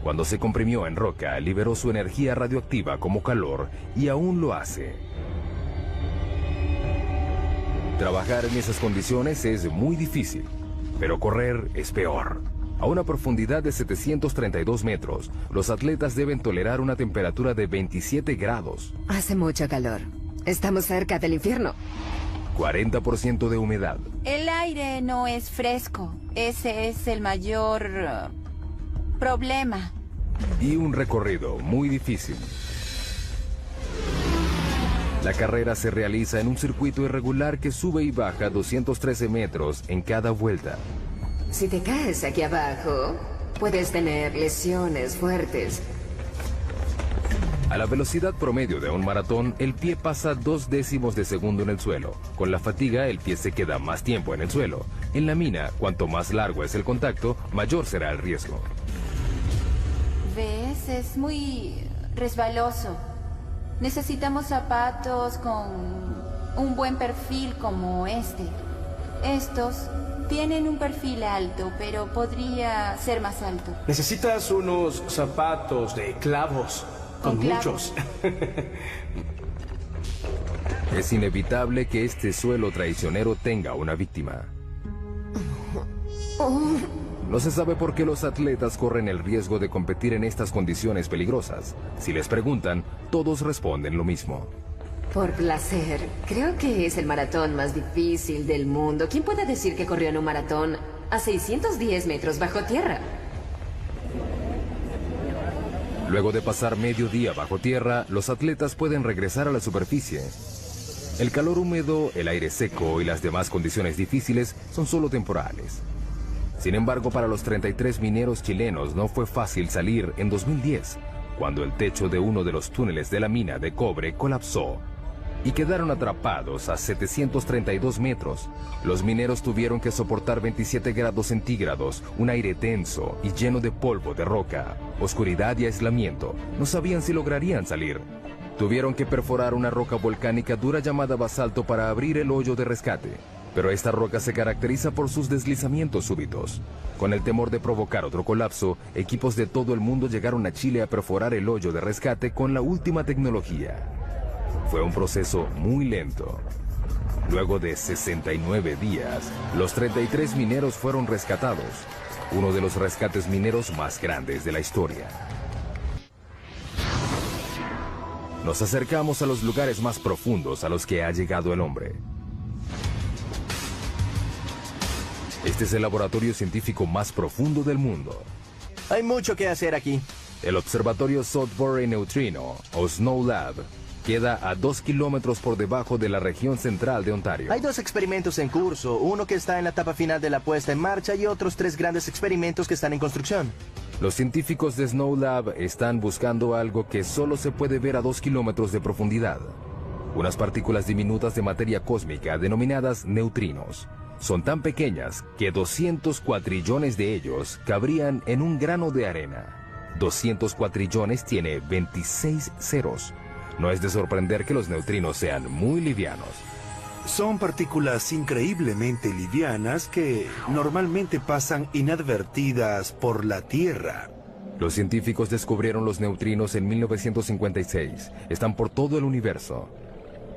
Cuando se comprimió en roca, liberó su energía radioactiva como calor y aún lo hace. Trabajar en esas condiciones es muy difícil, pero correr es peor. A una profundidad de 732 metros, los atletas deben tolerar una temperatura de 27 grados. Hace mucho calor. Estamos cerca del infierno. 40% de humedad. El aire no es fresco. Ese es el mayor problema. Y un recorrido muy difícil. La carrera se realiza en un circuito irregular que sube y baja 213 metros en cada vuelta. Si te caes aquí abajo, puedes tener lesiones fuertes. A la velocidad promedio de un maratón, el pie pasa 0.2 de segundo en el suelo. Con la fatiga, el pie se queda más tiempo en el suelo. En la mina, cuanto más largo es el contacto, mayor será el riesgo. ¿Ves? Es muy resbaloso. Necesitamos zapatos con un buen perfil como este. Estos tienen un perfil alto, pero podría ser más alto. Necesitas unos zapatos de clavos. Con muchos. Es inevitable que este suelo traicionero tenga una víctima. No se sabe por qué los atletas corren el riesgo de competir en estas condiciones peligrosas. Si les preguntan, todos responden lo mismo. Por placer. Creo que es el maratón más difícil del mundo. ¿Quién puede decir que corrió en un maratón a 610 metros bajo tierra? Luego de pasar medio día bajo tierra, los atletas pueden regresar a la superficie. El calor húmedo, el aire seco y las demás condiciones difíciles son solo temporales. Sin embargo, para los 33 mineros chilenos no fue fácil salir en 2010, cuando el techo de uno de los túneles de la mina de cobre colapsó y quedaron atrapados a 732 metros. Los mineros tuvieron que soportar 27 grados centígrados, un aire tenso y lleno de polvo de roca, oscuridad y aislamiento. No sabían si lograrían salir. Tuvieron que perforar una roca volcánica dura llamada basalto para abrir el hoyo de rescate. Pero esta roca se caracteriza por sus deslizamientos súbitos. Con el temor de provocar otro colapso, equipos de todo el mundo llegaron a Chile a perforar el hoyo de rescate con la última tecnología. Fue un proceso muy lento. Luego de 69 días, los 33 mineros fueron rescatados, uno de los rescates mineros más grandes de la historia. Nos acercamos a los lugares más profundos a los que ha llegado el hombre. Este es el laboratorio científico más profundo del mundo. Hay mucho que hacer aquí. El observatorio Sudbury Neutrino, o Snow Lab, queda a 2 kilómetros por debajo de la región central de Ontario. Hay 2 experimentos en curso, uno que está en la etapa final de la puesta en marcha y otros 3 grandes experimentos que están en construcción. Los científicos de Snow Lab están buscando algo que solo se puede ver a 2 kilómetros de profundidad. Unas partículas diminutas de materia cósmica denominadas neutrinos. Son tan pequeñas que 200 cuatrillones de ellos cabrían en un grano de arena. 200 cuatrillones tiene 26 ceros. No es de sorprender que los neutrinos sean muy livianos. Son partículas increíblemente livianas que normalmente pasan inadvertidas por la Tierra. Los científicos descubrieron los neutrinos en 1956. Están por todo el universo.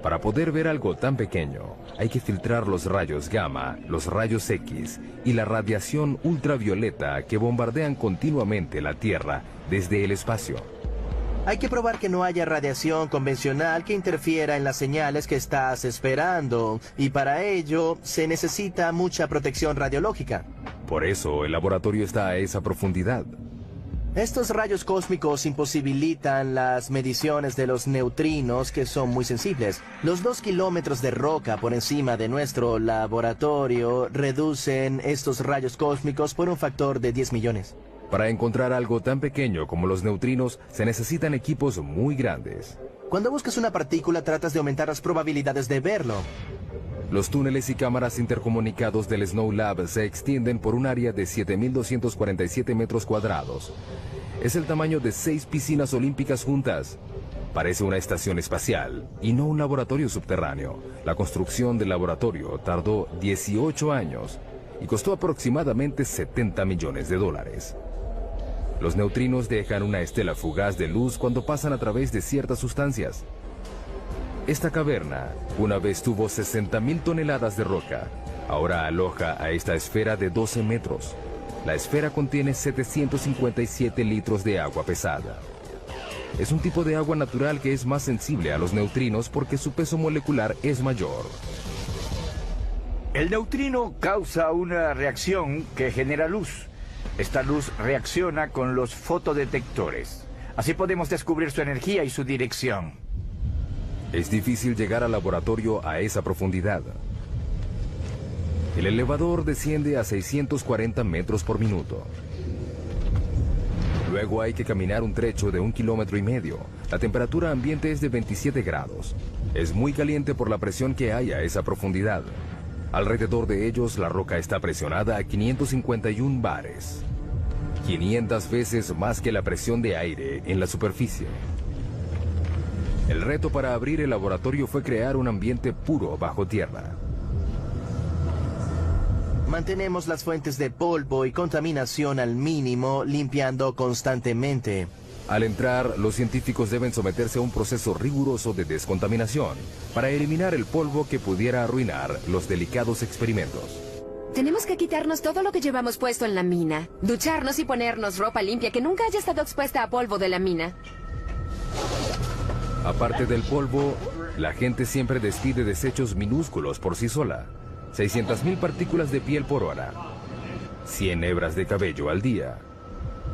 Para poder ver algo tan pequeño, hay que filtrar los rayos gamma, los rayos X y la radiación ultravioleta que bombardean continuamente la Tierra desde el espacio. Hay que probar que no haya radiación convencional que interfiera en las señales que estás esperando, y para ello se necesita mucha protección radiológica. Por eso el laboratorio está a esa profundidad. Estos rayos cósmicos imposibilitan las mediciones de los neutrinos, que son muy sensibles. Los 2 kilómetros de roca por encima de nuestro laboratorio reducen estos rayos cósmicos por un factor de 10 millones. Para encontrar algo tan pequeño como los neutrinos, se necesitan equipos muy grandes. Cuando buscas una partícula, tratas de aumentar las probabilidades de verlo. Los túneles y cámaras intercomunicados del Snow Lab se extienden por un área de 7.247 metros cuadrados. Es el tamaño de 6 piscinas olímpicas juntas. Parece una estación espacial y no un laboratorio subterráneo. La construcción del laboratorio tardó 18 años y costó aproximadamente 70 millones de dólares. Los neutrinos dejan una estela fugaz de luz cuando pasan a través de ciertas sustancias. Esta caverna una vez tuvo 60.000 toneladas de roca. Ahora aloja a esta esfera de 12 metros. La esfera contiene 757 litros de agua pesada. Es un tipo de agua natural que es más sensible a los neutrinos porque su peso molecular es mayor. El neutrino causa una reacción que genera luz. Esta luz reacciona con los fotodetectores. Así podemos descubrir su energía y su dirección. Es difícil llegar al laboratorio a esa profundidad. El elevador desciende a 640 metros por minuto. Luego hay que caminar un trecho de 1,5 kilómetros. La temperatura ambiente es de 27 grados. Es muy caliente por la presión que hay a esa profundidad. Alrededor de ellos la roca está presionada a 551 bares. 500 veces más que la presión de aire en la superficie. El reto para abrir el laboratorio fue crear un ambiente puro bajo tierra. Mantenemos las fuentes de polvo y contaminación al mínimo, limpiando constantemente. Al entrar, los científicos deben someterse a un proceso riguroso de descontaminación para eliminar el polvo que pudiera arruinar los delicados experimentos. Tenemos que quitarnos todo lo que llevamos puesto en la mina, ducharnos y ponernos ropa limpia que nunca haya estado expuesta a polvo de la mina. Aparte del polvo, la gente siempre despide desechos minúsculos por sí sola. 600.000 partículas de piel por hora. 100 hebras de cabello al día.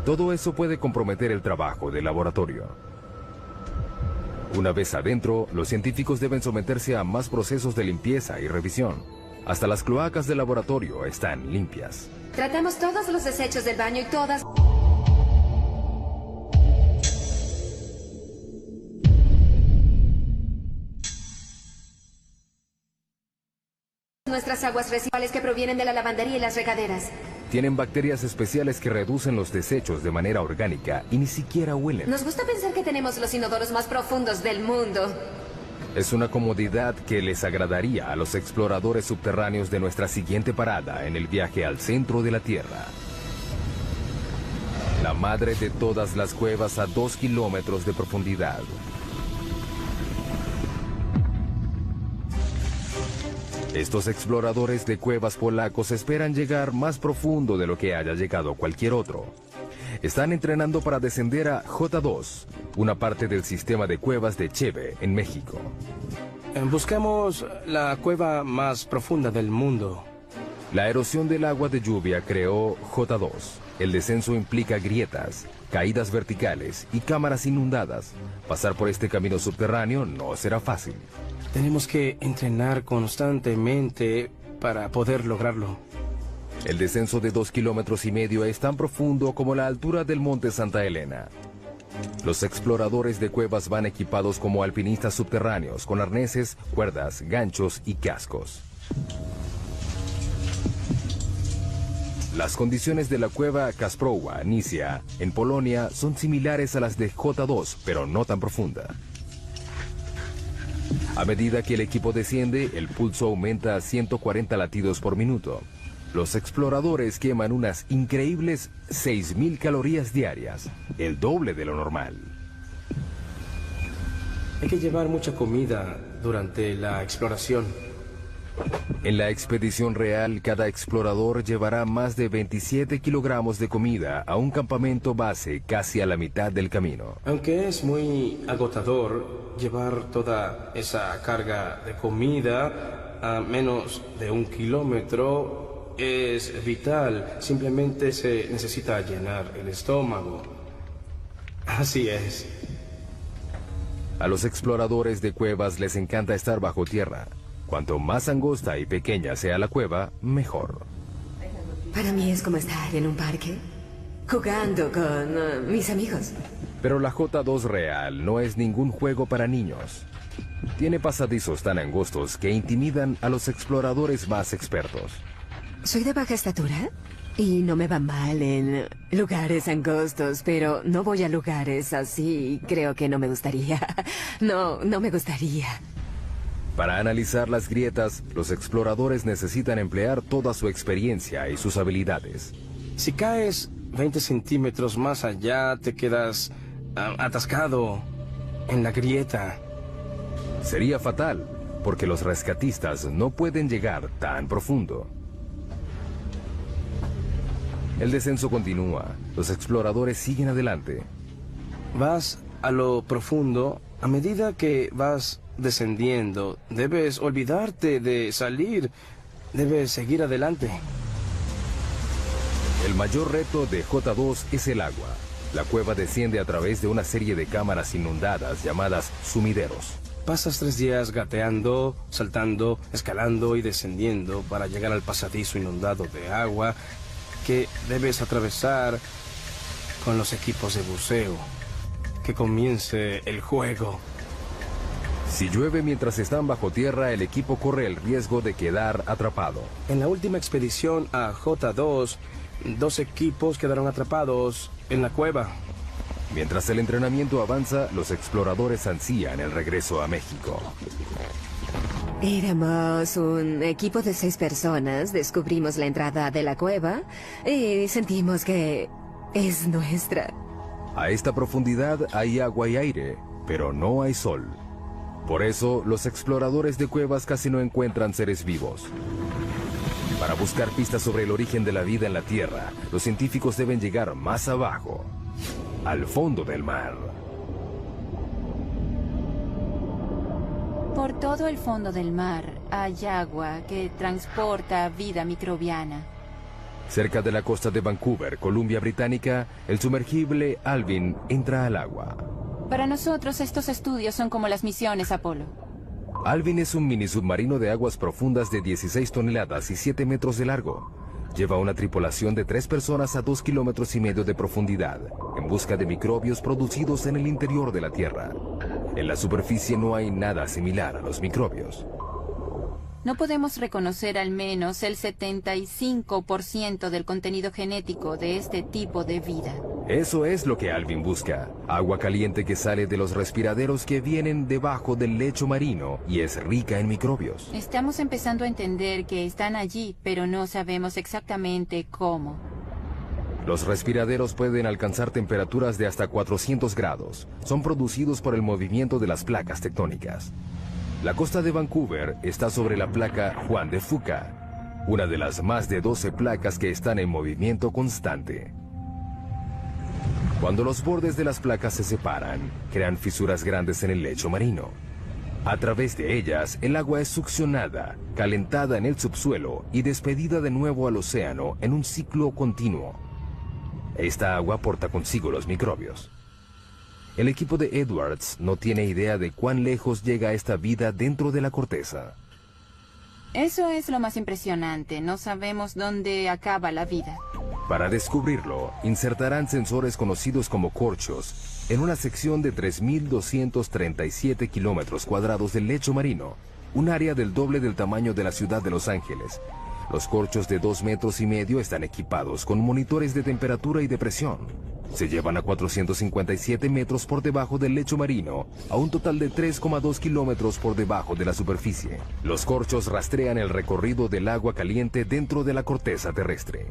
Todo eso puede comprometer el trabajo del laboratorio. Una vez adentro, los científicos deben someterse a más procesos de limpieza y revisión. Hasta las cloacas del laboratorio están limpias. Tratamos todos los desechos del baño y todas nuestras aguas residuales que provienen de la lavandería y las regaderas. Tienen bacterias especiales que reducen los desechos de manera orgánica y ni siquiera huelen. Nos gusta pensar que tenemos los inodoros más profundos del mundo. Es una comodidad que les agradaría a los exploradores subterráneos de nuestra siguiente parada en el viaje al centro de la Tierra. La madre de todas las cuevas a 2 kilómetros de profundidad. Estos exploradores de cuevas polacos esperan llegar más profundo de lo que haya llegado cualquier otro. Están entrenando para descender a J2, una parte del sistema de cuevas de Cheve, en México. Buscamos la cueva más profunda del mundo. La erosión del agua de lluvia creó J2. El descenso implica grietas, caídas verticales y cámaras inundadas. Pasar por este camino subterráneo no será fácil. Tenemos que entrenar constantemente para poder lograrlo. El descenso de 2,5 kilómetros es tan profundo como la altura del monte Santa Elena. Los exploradores de cuevas van equipados como alpinistas subterráneos, con arneses, cuerdas, ganchos y cascos. Las condiciones de la cueva Kasprowa, Nisia, en Polonia, son similares a las de J2, pero no tan profunda. A medida que el equipo desciende, el pulso aumenta a 140 latidos por minuto. Los exploradores queman unas increíbles 6.000 calorías diarias, el doble de lo normal. Hay que llevar mucha comida durante la exploración. En la expedición real, cada explorador llevará más de 27 kilogramos de comida a un campamento base casi a la mitad del camino. Aunque es muy agotador llevar toda esa carga de comida a menos de 1 kilómetro, es vital. Simplemente se necesita llenar el estómago. Así es. A los exploradores de cuevas les encanta estar bajo tierra. Cuanto más angosta y pequeña sea la cueva, mejor. Para mí es como estar en un parque, jugando con mis amigos. Pero la J2 real no es ningún juego para niños. Tiene pasadizos tan angostos que intimidan a los exploradores más expertos. Soy de baja estatura y no me va mal en lugares angostos, pero no voy a lugares así. Creo que no me gustaría. No me gustaría. Para analizar las grietas, los exploradores necesitan emplear toda su experiencia y sus habilidades. Si caes 20 centímetros más allá, te quedas atascado en la grieta. Sería fatal, porque los rescatistas no pueden llegar tan profundo. El descenso continúa. Los exploradores siguen adelante. Vas a lo profundo. A medida que vas descendiendo, debes olvidarte de salir. Debes seguir adelante. El mayor reto de J2 es el agua. La cueva desciende a través de una serie de cámaras inundadas llamadas sumideros. Pasas 3 días gateando, saltando, escalando y descendiendo para llegar al pasadizo inundado de agua que debes atravesar con los equipos de buceo. Que comience el juego. Si llueve mientras están bajo tierra, el equipo corre el riesgo de quedar atrapado. En la última expedición a J2, 2 equipos quedaron atrapados en la cueva. Mientras el entrenamiento avanza, los exploradores ansían el regreso a México. Éramos un equipo de 6 personas, descubrimos la entrada de la cueva y sentimos que es nuestra. A esta profundidad hay agua y aire, pero no hay sol. Por eso, los exploradores de cuevas casi no encuentran seres vivos. Para buscar pistas sobre el origen de la vida en la Tierra, los científicos deben llegar más abajo, al fondo del mar. Por todo el fondo del mar hay agua que transporta vida microbiana. Cerca de la costa de Vancouver, Columbia Británica, el sumergible Alvin entra al agua. Para nosotros estos estudios son como las misiones Apolo. Alvin es un mini submarino de aguas profundas de 16 toneladas y 7 metros de largo. Lleva una tripulación de 3 personas a 2,5 kilómetros de profundidad, en busca de microbios producidos en el interior de la Tierra. En la superficie no hay nada similar a los microbios. No podemos reconocer al menos el 75% del contenido genético de este tipo de vida. Eso es lo que Alvin busca. Agua caliente que sale de los respiraderos que vienen debajo del lecho marino y es rica en microbios. Estamos empezando a entender que están allí, pero no sabemos exactamente cómo. Los respiraderos pueden alcanzar temperaturas de hasta 400 grados. Son producidos por el movimiento de las placas tectónicas. La costa de Vancouver está sobre la placa Juan de Fuca, una de las más de 12 placas que están en movimiento constante. Cuando los bordes de las placas se separan, crean fisuras grandes en el lecho marino. A través de ellas, el agua es succionada, calentada en el subsuelo y despedida de nuevo al océano en un ciclo continuo. Esta agua porta consigo los microbios. El equipo de Edwards no tiene idea de cuán lejos llega esta vida dentro de la corteza. Eso es lo más impresionante. No sabemos dónde acaba la vida. Para descubrirlo, insertarán sensores conocidos como corchos en una sección de 3.237 kilómetros cuadrados del lecho marino, un área del doble del tamaño de la ciudad de Los Ángeles. Los corchos de 2,5 metros están equipados con monitores de temperatura y de presión. Se llevan a 457 metros por debajo del lecho marino, a un total de 3,2 kilómetros por debajo de la superficie. Los corchos rastrean el recorrido del agua caliente dentro de la corteza terrestre.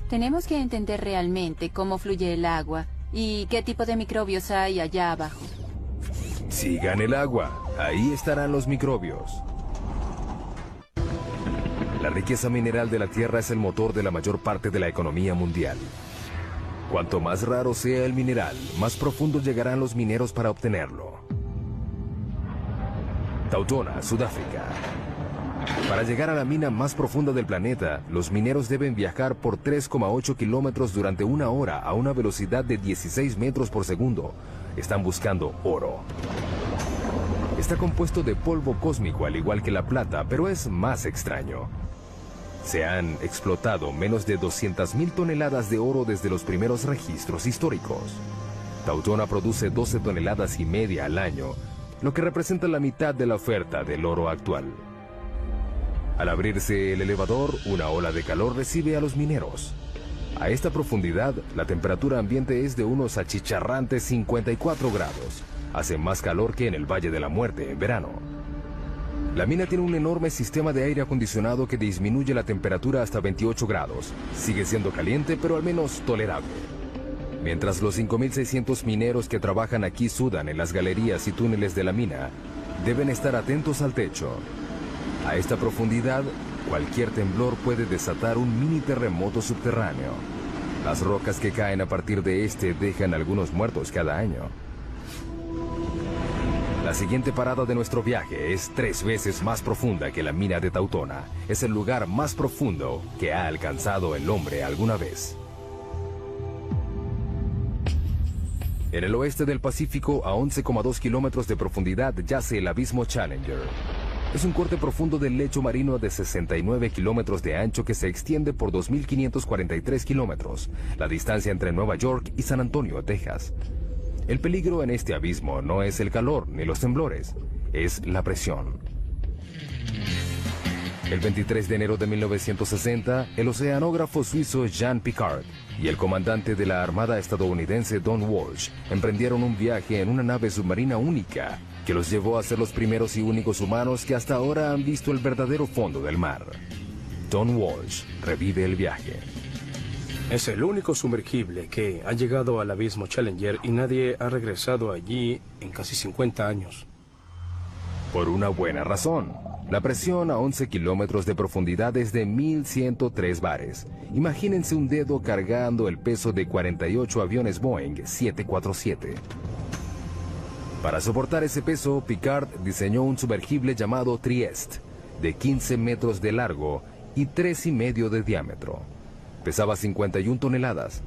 Tenemos que entender realmente cómo fluye el agua y qué tipo de microbios hay allá abajo. Sigan el agua, ahí estarán los microbios. La riqueza mineral de la Tierra es el motor de la mayor parte de la economía mundial. Cuanto más raro sea el mineral, más profundo llegarán los mineros para obtenerlo. Tautona, Sudáfrica. Para llegar a la mina más profunda del planeta, los mineros deben viajar por 3,8 kilómetros durante 1 hora a una velocidad de 16 metros por segundo. Están buscando oro. Está compuesto de polvo cósmico al igual que la plata, pero es más extraño. Se han explotado menos de 200,000 toneladas de oro desde los primeros registros históricos. Tautona produce 12,5 toneladas al año, lo que representa la mitad de la oferta del oro actual. Al abrirse el elevador, una ola de calor recibe a los mineros. A esta profundidad, la temperatura ambiente es de unos achicharrantes 54 grados. Hace más calor que en el Valle de la Muerte en verano. La mina tiene un enorme sistema de aire acondicionado que disminuye la temperatura hasta 28 grados. Sigue siendo caliente, pero al menos tolerable. Mientras los 5.600 mineros que trabajan aquí sudan en las galerías y túneles de la mina, deben estar atentos al techo. A esta profundidad, cualquier temblor puede desatar un mini terremoto subterráneo. Las rocas que caen a partir de este dejan algunos muertos cada año. La siguiente parada de nuestro viaje es 3 veces más profunda que la mina de Tautona. Es el lugar más profundo que ha alcanzado el hombre alguna vez. En el oeste del Pacífico, a 11,2 kilómetros de profundidad, yace el abismo Challenger. Es un corte profundo del lecho marino de 69 kilómetros de ancho que se extiende por 2.543 kilómetros, la distancia entre Nueva York y San Antonio, Texas. El peligro en este abismo no es el calor ni los temblores, es la presión. El 23 de enero de 1960, el oceanógrafo suizo Jean Piccard y el comandante de la Armada estadounidense Don Walsh emprendieron un viaje en una nave submarina única que los llevó a ser los primeros y únicos humanos que hasta ahora han visto el verdadero fondo del mar. Don Walsh revive el viaje. Es el único sumergible que ha llegado al abismo Challenger y nadie ha regresado allí en casi 50 años. Por una buena razón. La presión a 11 kilómetros de profundidad es de 1.103 bares. Imagínense un dedo cargando el peso de 48 aviones Boeing 747. Para soportar ese peso, Piccard diseñó un sumergible llamado Trieste, de 15 metros de largo y 3,5 de diámetro. pesaba 51 toneladas.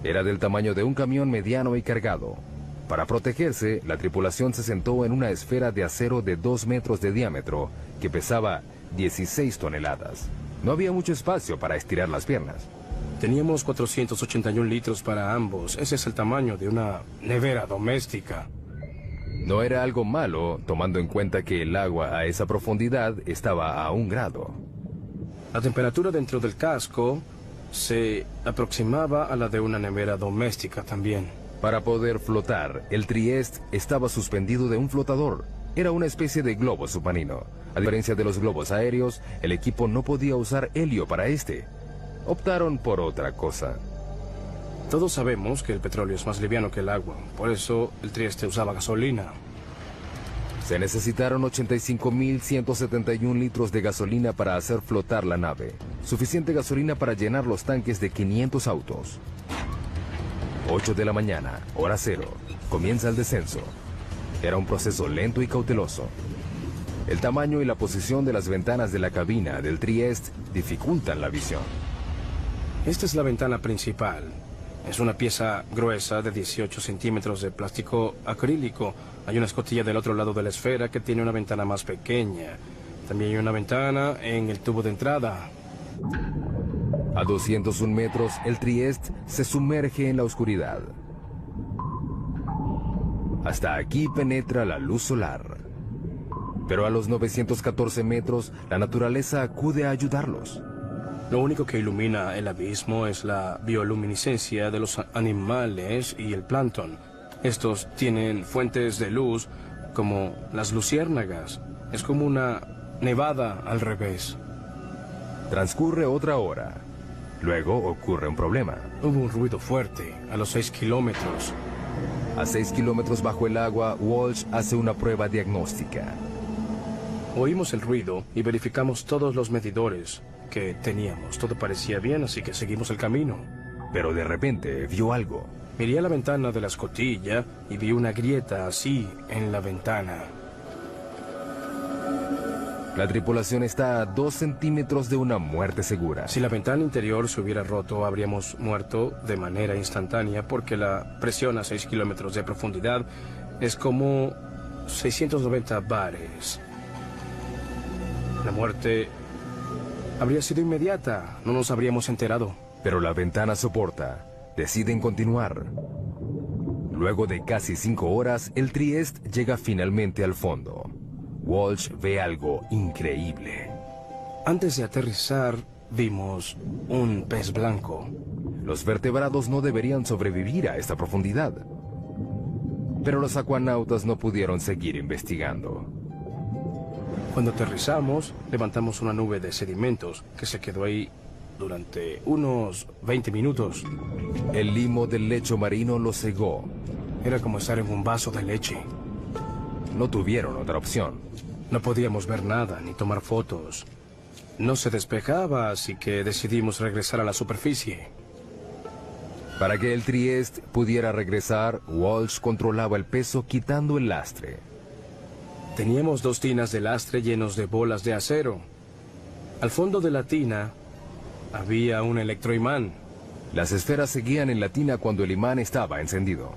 Era del tamaño de un camión mediano y cargado. Para protegerse, la tripulación se sentó en una esfera de acero de 2 metros de diámetro que pesaba 16 toneladas. No había mucho espacio para estirar las piernas. Teníamos 481 litros para ambos. Ese es el tamaño de una nevera doméstica. No era algo malo, tomando en cuenta que el agua a esa profundidad estaba a 1 grado. La temperatura dentro del casco se aproximaba a la de una nevera doméstica también. Para poder flotar, el Trieste estaba suspendido de un flotador. Era una especie de globo submarino. A diferencia de los globos aéreos, el equipo no podía usar helio para este. Optaron por otra cosa. Todos sabemos que el petróleo es más liviano que el agua. Por eso el Trieste usaba gasolina. Se necesitaron 85.171 litros de gasolina para hacer flotar la nave. Suficiente gasolina para llenar los tanques de 500 autos. 8 de la mañana, hora cero. Comienza el descenso. Era un proceso lento y cauteloso. El tamaño y la posición de las ventanas de la cabina del Trieste dificultan la visión. Esta es la ventana principal. Es una pieza gruesa de 18 centímetros de plástico acrílico. Hay una escotilla del otro lado de la esfera que tiene una ventana más pequeña. También hay una ventana en el tubo de entrada. A 201 metros, el Trieste se sumerge en la oscuridad. Hasta aquí penetra la luz solar. Pero a los 914 metros, la naturaleza acude a ayudarlos. Lo único que ilumina el abismo es la bioluminiscencia de los animales y el plancton. Estos tienen fuentes de luz como las luciérnagas. Es como una nevada al revés. Transcurre otra hora. Luego ocurre un problema. Hubo un ruido fuerte a los 6 kilómetros. A 6 kilómetros bajo el agua, Walsh hace una prueba diagnóstica. Oímos el ruido y verificamos todos los medidores que teníamos. Todo parecía bien, así que seguimos el camino. Pero de repente vio algo. Miré a la ventana de la escotilla y vi una grieta así en la ventana. La tripulación está a 2 centímetros de una muerte segura. Si la ventana interior se hubiera roto, habríamos muerto de manera instantánea porque la presión a 6 kilómetros de profundidad es como 690 bares. La muerte habría sido inmediata, no nos habríamos enterado. Pero la ventana soporta. Deciden continuar. Luego de casi 5 horas, el Trieste llega finalmente al fondo. Walsh ve algo increíble. Antes de aterrizar, vimos un pez blanco. Los vertebrados no deberían sobrevivir a esta profundidad. Pero los acuanautas no pudieron seguir investigando. Cuando aterrizamos, levantamos una nube de sedimentos que se quedó ahí durante unos 20 minutos. El limo del lecho marino lo cegó. Era como estar en un vaso de leche. No tuvieron otra opción. No podíamos ver nada ni tomar fotos. No se despejaba, así que decidimos regresar a la superficie. Para que el Trieste pudiera regresar, Walsh controlaba el peso quitando el lastre. Teníamos 2 tinas de lastre llenos de bolas de acero. Al fondo de la tina había un electroimán. Las esferas seguían en la tina cuando el imán estaba encendido.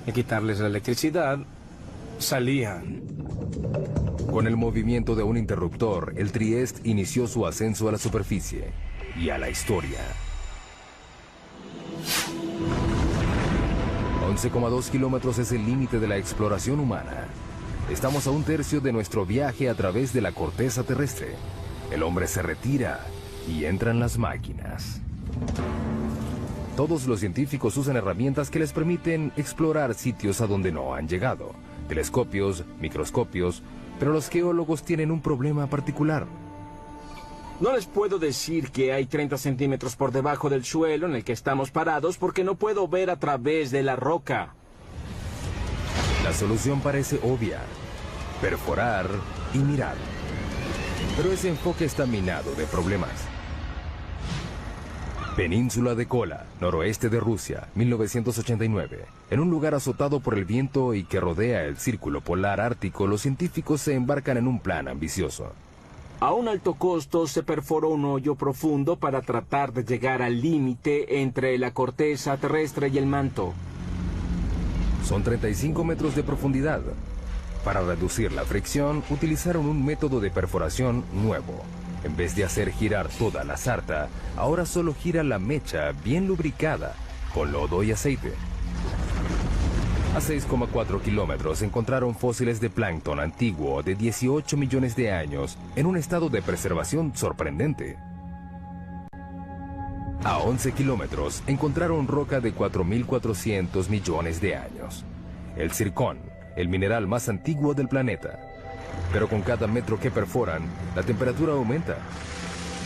Al quitarles la electricidad, salían. Con el movimiento de un interruptor, el Trieste inició su ascenso a la superficie y a la historia. 11,2 kilómetros es el límite de la exploración humana. Estamos a 1/3 de nuestro viaje a través de la corteza terrestre. El hombre se retira y entran las máquinas. Todos los científicos usan herramientas que les permiten explorar sitios a donde no han llegado. Telescopios, microscopios, pero los geólogos tienen un problema particular. No les puedo decir que hay 30 centímetros por debajo del suelo en el que estamos parados porque no puedo ver a través de la roca. La solución parece obvia: perforar y mirar. Pero ese enfoque está minado de problemas. Península de Kola, noroeste de Rusia, 1989. En un lugar azotado por el viento y que rodea el círculo polar ártico, los científicos se embarcan en un plan ambicioso. A un alto costo se perforó un hoyo profundo para tratar de llegar al límite entre la corteza terrestre y el manto. Son 35 metros de profundidad. Para reducir la fricción, utilizaron un método de perforación nuevo. En vez de hacer girar toda la sarta, ahora solo gira la mecha bien lubricada, con lodo y aceite. A 6,4 kilómetros encontraron fósiles de plancton antiguo de 18 millones de años en un estado de preservación sorprendente. A 11 kilómetros encontraron roca de 4.400 millones de años. El zircón, el mineral más antiguo del planeta. Pero con cada metro que perforan, la temperatura aumenta.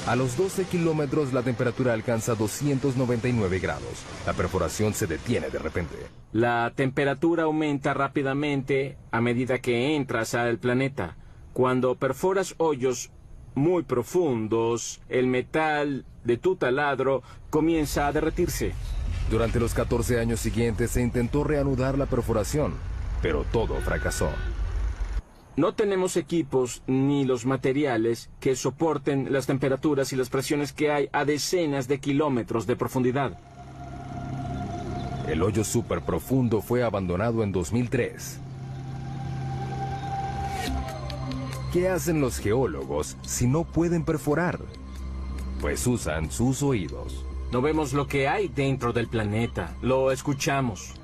A los 12 kilómetros la temperatura alcanza 299 grados. La perforación se detiene de repente. La temperatura aumenta rápidamente a medida que entras al planeta. Cuando perforas hoyos muy profundos, el metal de tu taladro comienza a derretirse. Durante los 14 años siguientes se intentó reanudar la perforación, pero todo fracasó. No tenemos equipos ni los materiales que soporten las temperaturas y las presiones que hay a decenas de kilómetros de profundidad. El hoyo súper profundo fue abandonado en 2003. ¿Qué hacen los geólogos si no pueden perforar? Pues usan sus oídos. No vemos lo que hay dentro del planeta, lo escuchamos.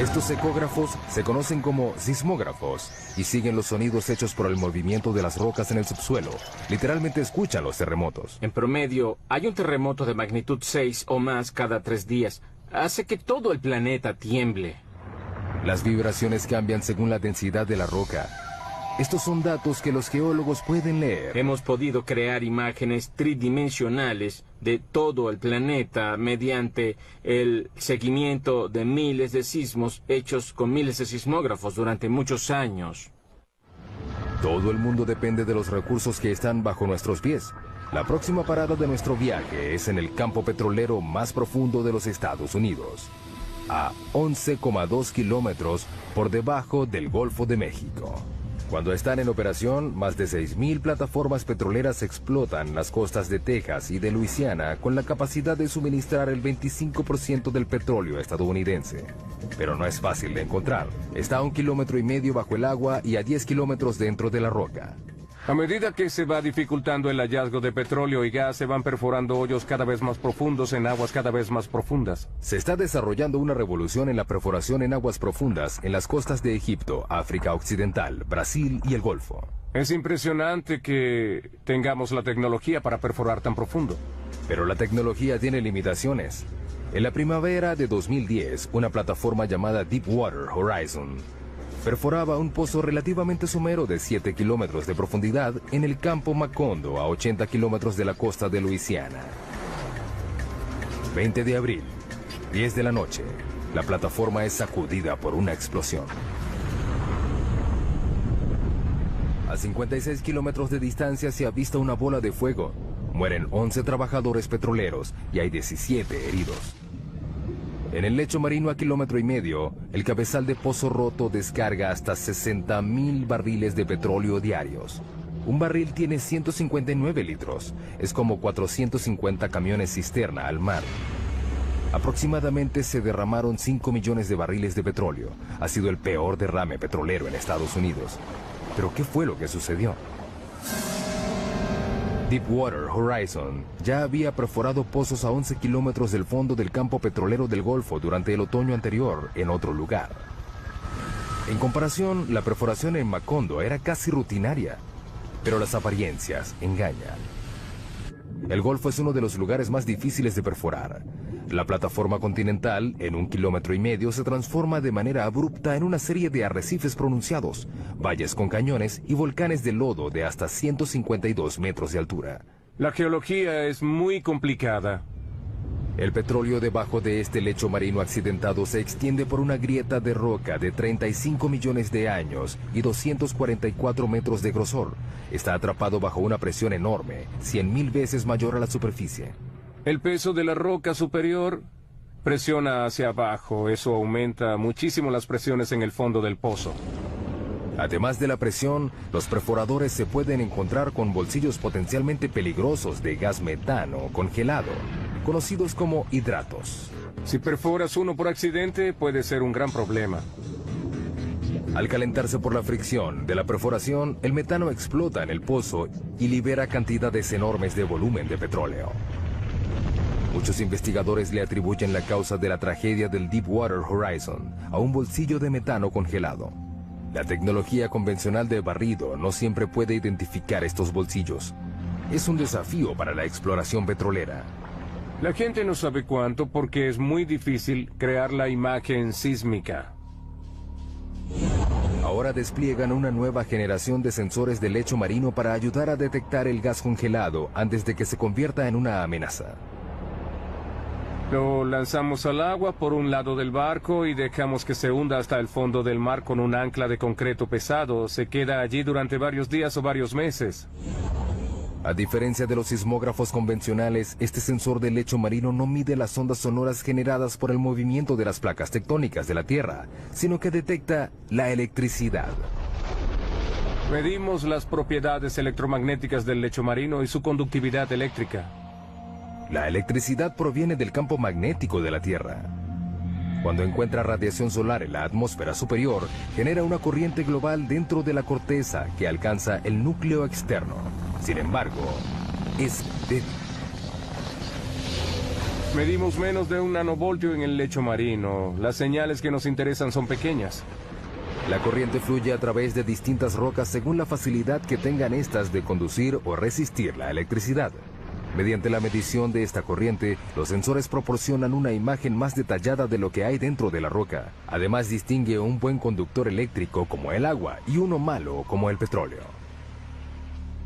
Estos ecógrafos se conocen como sismógrafos y siguen los sonidos hechos por el movimiento de las rocas en el subsuelo. Literalmente escuchan los terremotos. En promedio, hay un terremoto de magnitud 6 o más cada 3 días. Hace que todo el planeta tiemble. Las vibraciones cambian según la densidad de la roca. Estos son datos que los geólogos pueden leer. Hemos podido crear imágenes tridimensionales de todo el planeta mediante el seguimiento de miles de sismos hechos con miles de sismógrafos durante muchos años. Todo el mundo depende de los recursos que están bajo nuestros pies. La próxima parada de nuestro viaje es en el campo petrolero más profundo de los Estados Unidos, a 11,2 kilómetros por debajo del Golfo de México. Cuando están en operación, más de 6.000 plataformas petroleras explotan las costas de Texas y de Luisiana con la capacidad de suministrar el 25% del petróleo estadounidense. Pero no es fácil de encontrar. Está a 1,5 kilómetros bajo el agua y a 10 kilómetros dentro de la roca. A medida que se va dificultando el hallazgo de petróleo y gas, se van perforando hoyos cada vez más profundos en aguas cada vez más profundas. Se está desarrollando una revolución en la perforación en aguas profundas en las costas de Egipto, África Occidental, Brasil y el Golfo. Es impresionante que tengamos la tecnología para perforar tan profundo. Pero la tecnología tiene limitaciones. En la primavera de 2010, una plataforma llamada Deepwater Horizon perforaba un pozo relativamente somero de 7 kilómetros de profundidad en el campo Macondo, a 80 kilómetros de la costa de Luisiana. 20 de abril, 10 de la noche, la plataforma es sacudida por una explosión. A 56 kilómetros de distancia se avista una bola de fuego. Mueren 11 trabajadores petroleros y hay 17 heridos. En el lecho marino a 1,5 kilómetros, el cabezal de pozo roto descarga hasta 60.000 barriles de petróleo diarios. Un barril tiene 159 litros. Es como 450 camiones cisterna al mar. Aproximadamente se derramaron 5 millones de barriles de petróleo. Ha sido el peor derrame petrolero en Estados Unidos. ¿Pero qué fue lo que sucedió? Deepwater Horizon ya había perforado pozos a 11 kilómetros del fondo del campo petrolero del Golfo durante el otoño anterior, en otro lugar. En comparación, la perforación en Macondo era casi rutinaria, pero las apariencias engañan. El Golfo es uno de los lugares más difíciles de perforar. La plataforma continental, en 1,5 kilómetros, se transforma de manera abrupta en una serie de arrecifes pronunciados, valles con cañones y volcanes de lodo de hasta 152 metros de altura. La geología es muy complicada. El petróleo debajo de este lecho marino accidentado se extiende por una grieta de roca de 35 millones de años y 244 metros de grosor. Está atrapado bajo una presión enorme, 100.000 veces mayor a la superficie. El peso de la roca superior presiona hacia abajo. Eso aumenta muchísimo las presiones en el fondo del pozo. Además de la presión, los perforadores se pueden encontrar con bolsillos potencialmente peligrosos de gas metano congelado, conocidos como hidratos. Si perforas uno por accidente, puede ser un gran problema. Al calentarse por la fricción de la perforación, el metano explota en el pozo y libera cantidades enormes de volumen de petróleo. Muchos investigadores le atribuyen la causa de la tragedia del Deepwater Horizon a un bolsillo de metano congelado. La tecnología convencional de barrido no siempre puede identificar estos bolsillos. Es un desafío para la exploración petrolera. La gente no sabe cuánto porque es muy difícil crear la imagen sísmica. Ahora despliegan una nueva generación de sensores de lecho marino para ayudar a detectar el gas congelado antes de que se convierta en una amenaza. Lo lanzamos al agua por un lado del barco y dejamos que se hunda hasta el fondo del mar con un ancla de concreto pesado. Se queda allí durante varios días o varios meses. A diferencia de los sismógrafos convencionales, este sensor de lecho marino no mide las ondas sonoras generadas por el movimiento de las placas tectónicas de la Tierra, sino que detecta la electricidad. Medimos las propiedades electromagnéticas del lecho marino y su conductividad eléctrica. La electricidad proviene del campo magnético de la Tierra. Cuando encuentra radiación solar en la atmósfera superior, genera una corriente global dentro de la corteza que alcanza el núcleo externo. Sin embargo, es débil. Medimos menos de 1 nanovoltio en el lecho marino. Las señales que nos interesan son pequeñas. La corriente fluye a través de distintas rocas según la facilidad que tengan estas de conducir o resistir la electricidad. Mediante la medición de esta corriente, los sensores proporcionan una imagen más detallada de lo que hay dentro de la roca. Además, distingue un buen conductor eléctrico como el agua y uno malo como el petróleo.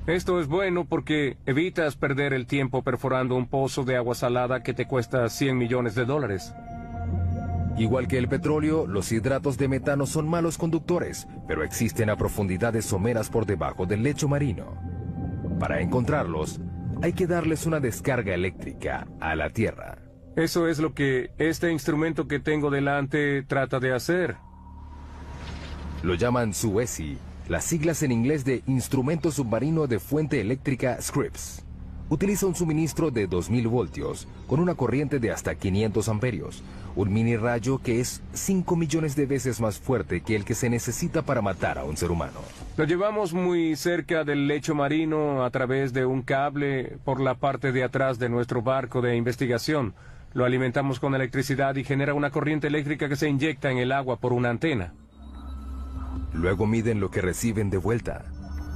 Esto es bueno porque evitas perder el tiempo perforando un pozo de agua salada que te cuesta $100 millones. Igual que el petróleo, los hidratos de metano son malos conductores, pero existen a profundidades someras por debajo del lecho marino. Para encontrarlos, hay que darles una descarga eléctrica a la Tierra. Eso es lo que este instrumento que tengo delante trata de hacer. Lo llaman SUESI, las siglas en inglés de Instrumento Submarino de Fuente Eléctrica Scripps. Utiliza un suministro de 2000 voltios con una corriente de hasta 500 amperios, un mini rayo que es 5 millones de veces más fuerte que el que se necesita para matar a un ser humano. Lo llevamos muy cerca del lecho marino a través de un cable por la parte de atrás de nuestro barco de investigación. Lo alimentamos con electricidad y genera una corriente eléctrica que se inyecta en el agua por una antena. Luego miden lo que reciben de vuelta.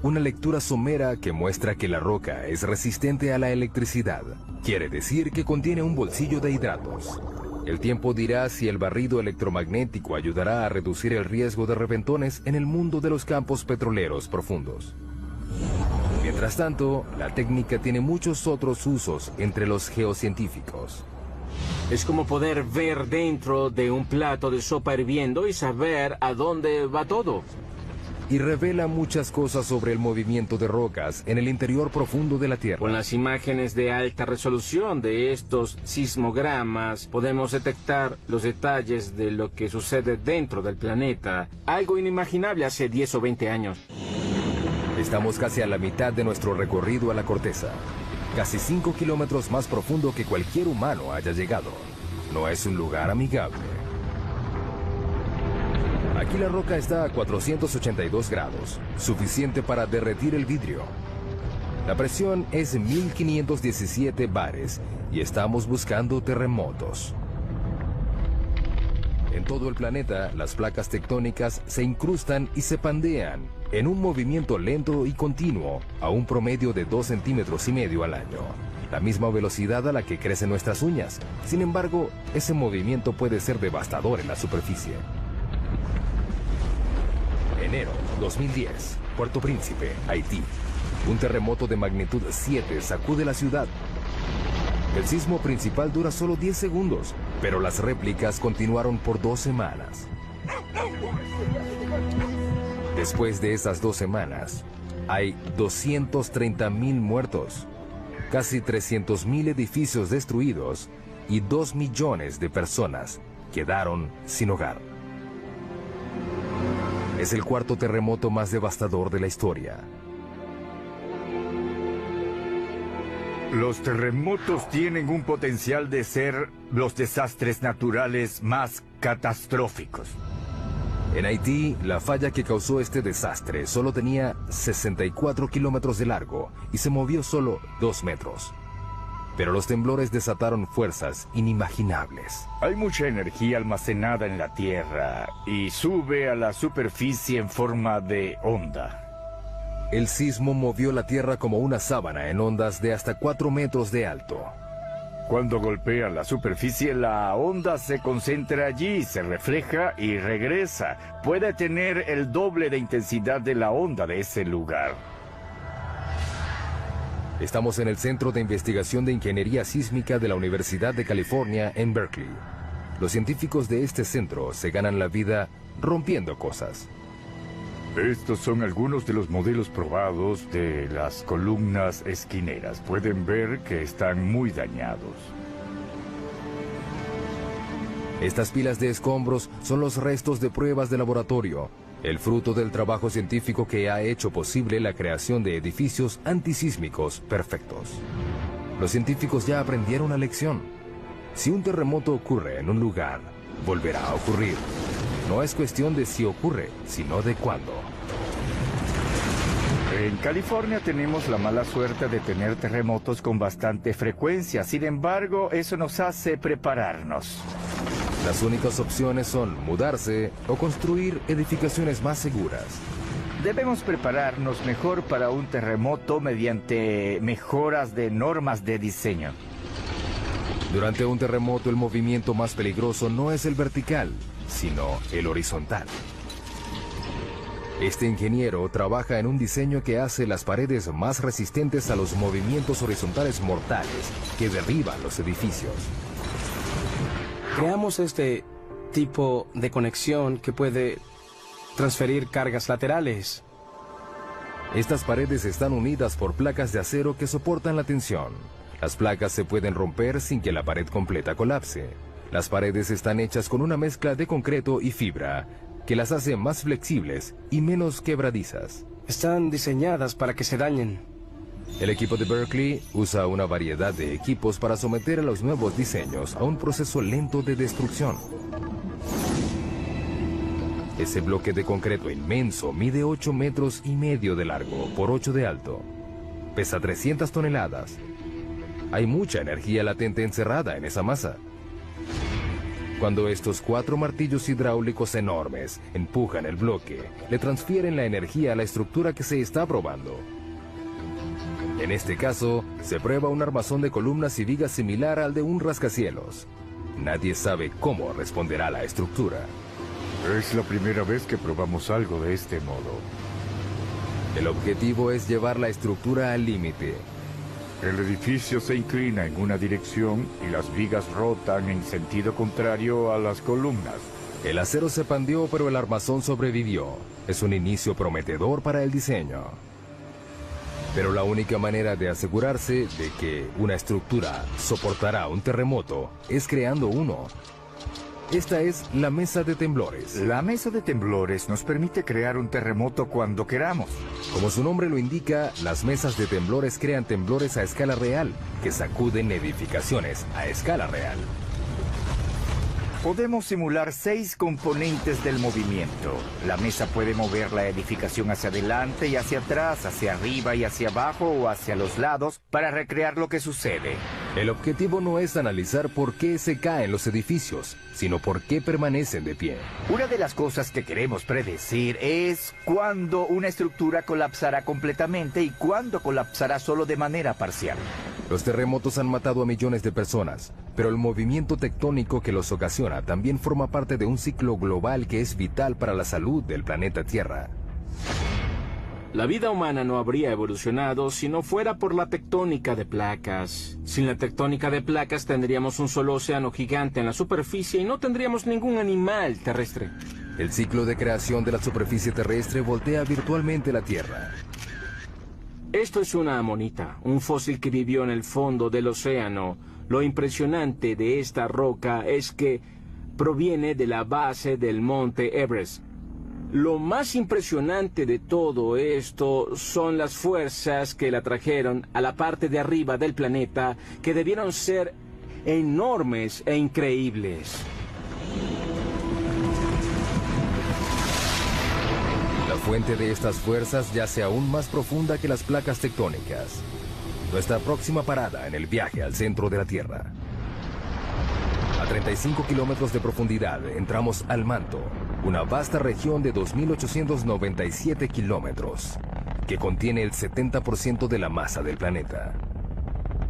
Una lectura somera que muestra que la roca es resistente a la electricidad. Quiere decir que contiene un bolsillo de hidratos. El tiempo dirá si el barrido electromagnético ayudará a reducir el riesgo de reventones en el mundo de los campos petroleros profundos. Mientras tanto, la técnica tiene muchos otros usos entre los geocientíficos. Es como poder ver dentro de un plato de sopa hirviendo y saber a dónde va todo. Y revela muchas cosas sobre el movimiento de rocas en el interior profundo de la Tierra. Con las imágenes de alta resolución de estos sismogramas, podemos detectar los detalles de lo que sucede dentro del planeta. Algo inimaginable hace 10 o 20 años. Estamos casi a la mitad de nuestro recorrido a la corteza. Casi 5 kilómetros más profundo que cualquier humano haya llegado. No es un lugar amigable. Aquí la roca está a 482 grados, suficiente para derretir el vidrio. La presión es 1517 bares y estamos buscando terremotos. En todo el planeta, las placas tectónicas se incrustan y se pandean en un movimiento lento y continuo a un promedio de 2,5 centímetros al año. La misma velocidad a la que crecen nuestras uñas. Sin embargo, ese movimiento puede ser devastador en la superficie. Enero 2010, Puerto Príncipe, Haití. Un terremoto de magnitud 7 sacude la ciudad. El sismo principal dura solo 10 segundos, pero las réplicas continuaron por 2 semanas. Después de esas 2 semanas, hay 230,000 muertos, casi 300,000 edificios destruidos y 2 millones de personas quedaron sin hogar. Es el cuarto terremoto más devastador de la historia. Los terremotos tienen un potencial de ser los desastres naturales más catastróficos. En Haití, la falla que causó este desastre solo tenía 64 kilómetros de largo y se movió solo 2 metros. Pero los temblores desataron fuerzas inimaginables. Hay mucha energía almacenada en la Tierra y sube a la superficie en forma de onda. El sismo movió la Tierra como una sábana en ondas de hasta 4 metros de alto. Cuando golpea la superficie, la onda se concentra allí, se refleja y regresa. Puede tener el doble de intensidad de la onda de ese lugar. Estamos en el Centro de Investigación de Ingeniería Sísmica de la Universidad de California en Berkeley. Los científicos de este centro se ganan la vida rompiendo cosas. Estos son algunos de los modelos probados de las columnas esquineras. Pueden ver que están muy dañados. Estas pilas de escombros son los restos de pruebas de laboratorio, el fruto del trabajo científico que ha hecho posible la creación de edificios antisísmicos perfectos. Los científicos ya aprendieron la lección. Si un terremoto ocurre en un lugar, volverá a ocurrir. No es cuestión de si ocurre, sino de cuándo. En California tenemos la mala suerte de tener terremotos con bastante frecuencia. Sin embargo, eso nos hace prepararnos. Las únicas opciones son mudarse o construir edificaciones más seguras. Debemos prepararnos mejor para un terremoto mediante mejoras de normas de diseño. Durante un terremoto el movimiento más peligroso no es el vertical, sino el horizontal. Este ingeniero trabaja en un diseño que hace las paredes más resistentes a los movimientos horizontales mortales que derriban los edificios. Creamos este tipo de conexión que puede transferir cargas laterales. Estas paredes están unidas por placas de acero que soportan la tensión. Las placas se pueden romper sin que la pared completa colapse. Las paredes están hechas con una mezcla de concreto y fibra, que las hace más flexibles y menos quebradizas. Están diseñadas para que se dañen. El equipo de Berkeley usa una variedad de equipos para someter a los nuevos diseños a un proceso lento de destrucción. Ese bloque de concreto inmenso mide 8 metros y medio de largo por 8 de alto. Pesa 300 toneladas. Hay mucha energía latente encerrada en esa masa. Cuando estos 4 martillos hidráulicos enormes empujan el bloque, le transfieren la energía a la estructura que se está probando. En este caso, se prueba un armazón de columnas y vigas similar al de un rascacielos. Nadie sabe cómo responderá la estructura. Es la primera vez que probamos algo de este modo. El objetivo es llevar la estructura al límite. El edificio se inclina en una dirección y las vigas rotan en sentido contrario a las columnas. El acero se pandeó, pero el armazón sobrevivió. Es un inicio prometedor para el diseño. Pero la única manera de asegurarse de que una estructura soportará un terremoto es creando uno. Esta es la mesa de temblores. La mesa de temblores nos permite crear un terremoto cuando queramos. Como su nombre lo indica, las mesas de temblores crean temblores a escala real, que sacuden edificaciones a escala real. Podemos simular 6 componentes del movimiento. La mesa puede mover la edificación hacia adelante y hacia atrás, hacia arriba y hacia abajo o hacia los lados para recrear lo que sucede. El objetivo no es analizar por qué se caen los edificios, sino por qué permanecen de pie. Una de las cosas que queremos predecir es cuándo una estructura colapsará completamente y cuándo colapsará solo de manera parcial. Los terremotos han matado a millones de personas, pero el movimiento tectónico que los ocasiona también forma parte de un ciclo global que es vital para la salud del planeta Tierra. La vida humana no habría evolucionado si no fuera por la tectónica de placas. Sin la tectónica de placas tendríamos un solo océano gigante en la superficie y no tendríamos ningún animal terrestre. El ciclo de creación de la superficie terrestre voltea virtualmente la Tierra. Esto es una amonita, un fósil que vivió en el fondo del océano. Lo impresionante de esta roca es que proviene de la base del monte Everest. Lo más impresionante de todo esto son las fuerzas que la trajeron a la parte de arriba del planeta, que debieron ser enormes e increíbles. La fuente de estas fuerzas yace aún más profunda que las placas tectónicas. Nuestra próxima parada en el viaje al centro de la Tierra. A 35 kilómetros de profundidad entramos al manto, una vasta región de 2.897 kilómetros, que contiene el 70% de la masa del planeta.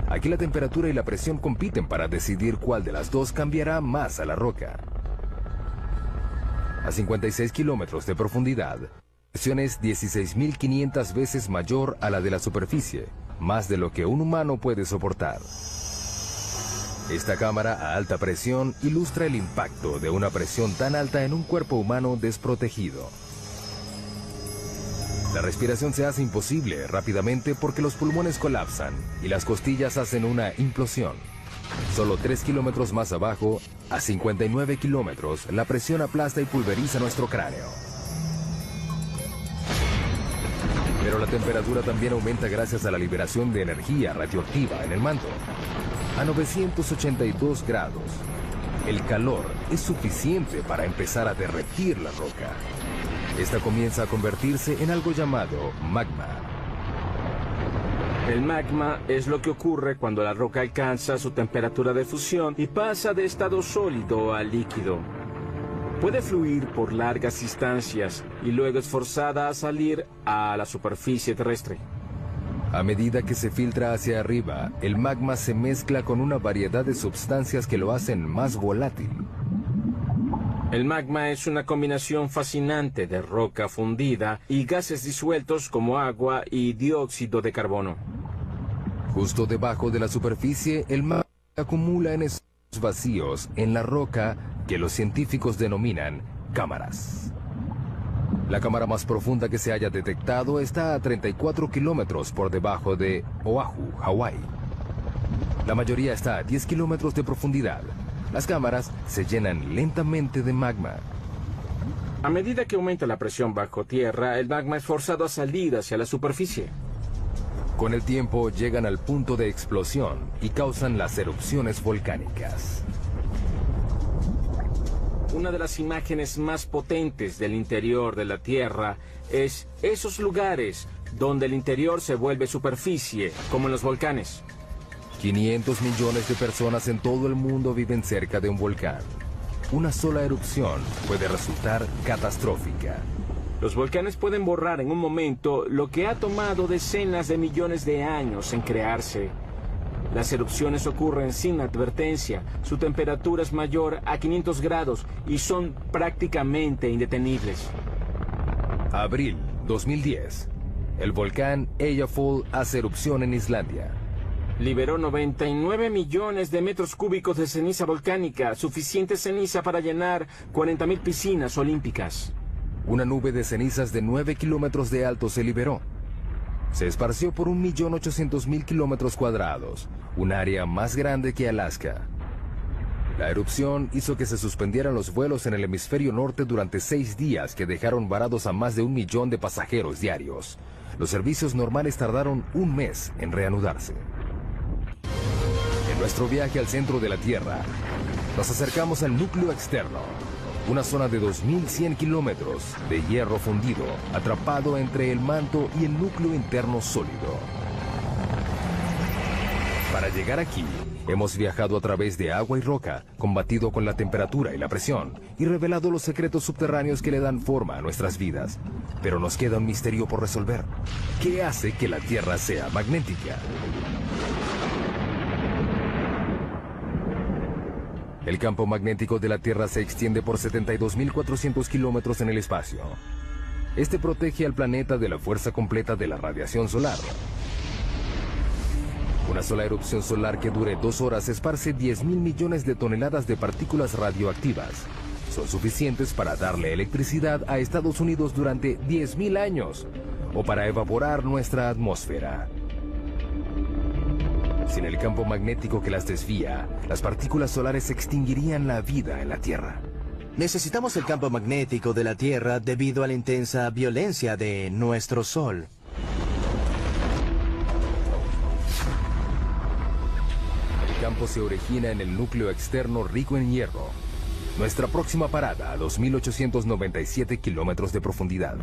Aquí la temperatura y la presión compiten para decidir cuál de las dos cambiará más a la roca. A 56 kilómetros de profundidad, la presión es 16.500 veces mayor a la de la superficie, más de lo que un humano puede soportar. Esta cámara a alta presión ilustra el impacto de una presión tan alta en un cuerpo humano desprotegido. La respiración se hace imposible rápidamente porque los pulmones colapsan y las costillas hacen una implosión. Solo 3 kilómetros más abajo, a 59 kilómetros, la presión aplasta y pulveriza nuestro cráneo. Pero la temperatura también aumenta gracias a la liberación de energía radioactiva en el manto. A 982 grados, el calor es suficiente para empezar a derretir la roca. Esta comienza a convertirse en algo llamado magma. El magma es lo que ocurre cuando la roca alcanza su temperatura de fusión y pasa de estado sólido a líquido. Puede fluir por largas distancias y luego es forzada a salir a la superficie terrestre. A medida que se filtra hacia arriba, el magma se mezcla con una variedad de sustancias que lo hacen más volátil. El magma es una combinación fascinante de roca fundida y gases disueltos como agua y dióxido de carbono. Justo debajo de la superficie, el magma acumula en esos vacíos en la roca que los científicos denominan cámaras. La cámara más profunda que se haya detectado está a 34 kilómetros por debajo de Oahu, Hawái. La mayoría está a 10 kilómetros de profundidad. Las cámaras se llenan lentamente de magma. A medida que aumenta la presión bajo tierra, el magma es forzado a salir hacia la superficie. Con el tiempo llegan al punto de explosión y causan las erupciones volcánicas. Una de las imágenes más potentes del interior de la Tierra es esos lugares donde el interior se vuelve superficie, como en los volcanes. 500 millones de personas en todo el mundo viven cerca de un volcán. Una sola erupción puede resultar catastrófica. Los volcanes pueden borrar en un momento lo que ha tomado decenas de millones de años en crearse. Las erupciones ocurren sin advertencia, su temperatura es mayor a 500 grados y son prácticamente indetenibles. Abril 2010. El volcán Eyjafjall hace erupción en Islandia. Liberó 99 millones de metros cúbicos de ceniza volcánica, suficiente ceniza para llenar 40.000 piscinas olímpicas. Una nube de cenizas de 9 kilómetros de alto se liberó. Se esparció por 1.800.000 kilómetros cuadrados, un área más grande que Alaska. La erupción hizo que se suspendieran los vuelos en el hemisferio norte durante 6 días que dejaron varados a más de 1 millón de pasajeros diarios. Los servicios normales tardaron un mes en reanudarse. En nuestro viaje al centro de la Tierra, nos acercamos al núcleo externo, una zona de 2.100 kilómetros de hierro fundido, atrapado entre el manto y el núcleo interno sólido. Para llegar aquí, hemos viajado a través de agua y roca, combatido con la temperatura y la presión, y revelado los secretos subterráneos que le dan forma a nuestras vidas. Pero nos queda un misterio por resolver. ¿Qué hace que la Tierra sea magnética? El campo magnético de la Tierra se extiende por 72.400 kilómetros en el espacio. Este protege al planeta de la fuerza completa de la radiación solar. Una sola erupción solar que dure 2 horas esparce 10.000 millones de toneladas de partículas radioactivas. Son suficientes para darle electricidad a Estados Unidos durante 10.000 años, o para evaporar nuestra atmósfera. Sin el campo magnético que las desvía, las partículas solares extinguirían la vida en la Tierra. Necesitamos el campo magnético de la Tierra debido a la intensa violencia de nuestro Sol. El campo se origina en el núcleo externo rico en hierro. Nuestra próxima parada a 2.897 kilómetros de profundidad.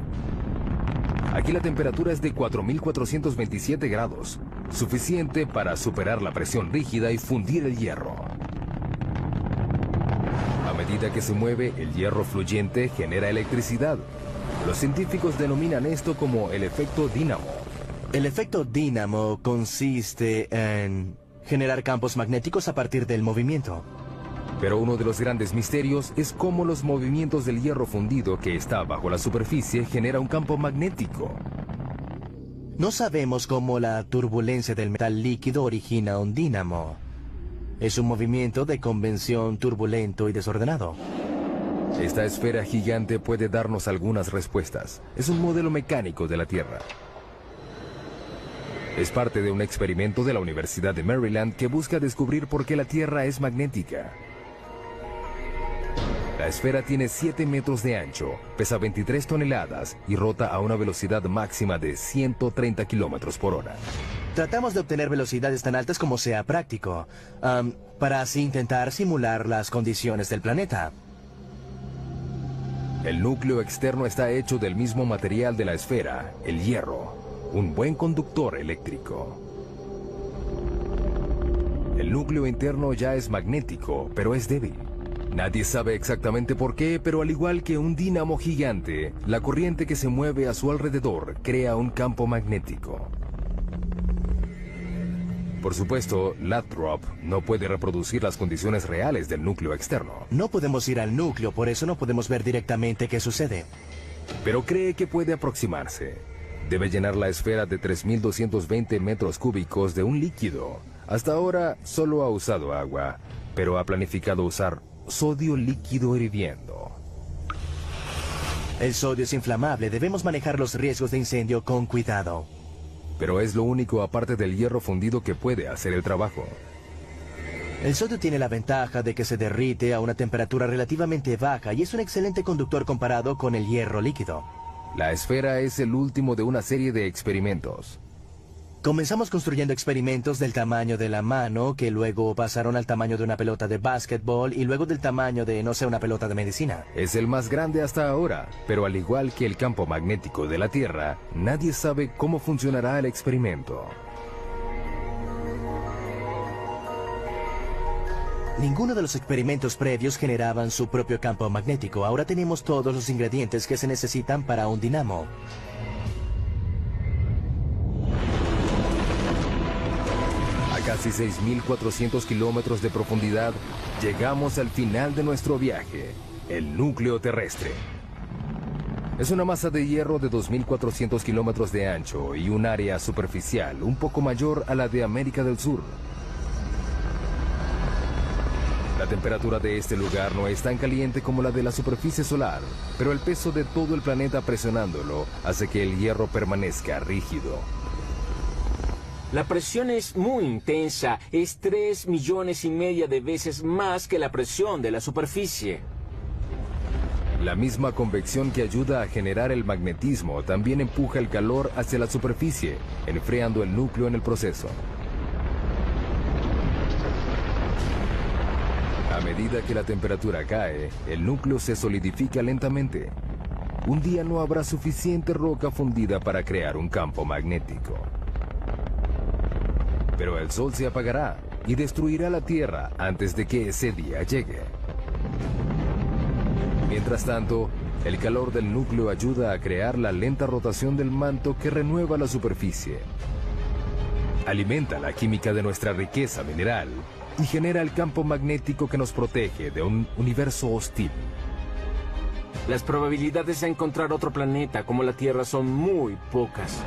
Aquí la temperatura es de 4.427 grados, suficiente para superar la presión rígida y fundir el hierro. A medida que se mueve, el hierro fluyente genera electricidad. Los científicos denominan esto como el efecto dínamo. El efecto dínamo consiste en generar campos magnéticos a partir del movimiento. Pero uno de los grandes misterios es cómo los movimientos del hierro fundido que está bajo la superficie genera un campo magnético. No sabemos cómo la turbulencia del metal líquido origina un dínamo. Es un movimiento de convención turbulento y desordenado. Esta esfera gigante puede darnos algunas respuestas. Es un modelo mecánico de la Tierra. Es parte de un experimento de la Universidad de Maryland que busca descubrir por qué la Tierra es magnética. La esfera tiene 7 metros de ancho, pesa 23 toneladas y rota a una velocidad máxima de 130 kilómetros por hora. Tratamos de obtener velocidades tan altas como sea práctico, para así intentar simular las condiciones del planeta. El núcleo externo está hecho del mismo material de la esfera, el hierro, un buen conductor eléctrico. El núcleo interno ya es magnético, pero es débil. Nadie sabe exactamente por qué, pero al igual que un dínamo gigante, la corriente que se mueve a su alrededor crea un campo magnético. Por supuesto, Lathrop no puede reproducir las condiciones reales del núcleo externo. No podemos ir al núcleo, por eso no podemos ver directamente qué sucede. Pero cree que puede aproximarse. Debe llenar la esfera de 3.220 metros cúbicos de un líquido. Hasta ahora solo ha usado agua, pero ha planificado usar sodio líquido hirviendo. El sodio es inflamable, debemos manejar los riesgos de incendio con cuidado. Pero es lo único aparte del hierro fundido que puede hacer el trabajo. El sodio tiene la ventaja de que se derrite a una temperatura relativamente baja y es un excelente conductor comparado con el hierro líquido. La esfera es el último de una serie de experimentos. Comenzamos construyendo experimentos del tamaño de la mano, que luego pasaron al tamaño de una pelota de básquetbol y luego del tamaño de, no sé, una pelota de medicina. Es el más grande hasta ahora, pero al igual que el campo magnético de la Tierra, nadie sabe cómo funcionará el experimento. Ninguno de los experimentos previos generaban su propio campo magnético. Ahora tenemos todos los ingredientes que se necesitan para un dinamo. Casi 6.400 kilómetros de profundidad, llegamos al final de nuestro viaje, el núcleo terrestre. Es una masa de hierro de 2.400 kilómetros de ancho y un área superficial un poco mayor a la de América del Sur. La temperatura de este lugar no es tan caliente como la de la superficie solar, pero el peso de todo el planeta presionándolo hace que el hierro permanezca rígido. La presión es muy intensa, es 3,5 millones de veces más que la presión de la superficie. La misma convección que ayuda a generar el magnetismo también empuja el calor hacia la superficie, enfriando el núcleo en el proceso. A medida que la temperatura cae, el núcleo se solidifica lentamente. Un día no habrá suficiente roca fundida para crear un campo magnético. Pero el sol se apagará y destruirá la Tierra antes de que ese día llegue. Mientras tanto, el calor del núcleo ayuda a crear la lenta rotación del manto que renueva la superficie. Alimenta la química de nuestra riqueza mineral y genera el campo magnético que nos protege de un universo hostil. Las probabilidades de encontrar otro planeta como la Tierra son muy pocas.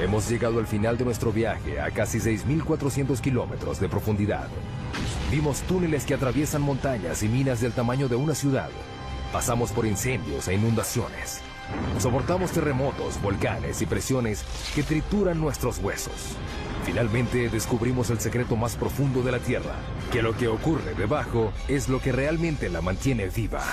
Hemos llegado al final de nuestro viaje a casi 6.400 kilómetros de profundidad. Vimos túneles que atraviesan montañas y minas del tamaño de una ciudad. Pasamos por incendios e inundaciones. Soportamos terremotos, volcanes y presiones que trituran nuestros huesos. Finalmente descubrimos el secreto más profundo de la Tierra, que lo que ocurre debajo es lo que realmente la mantiene viva.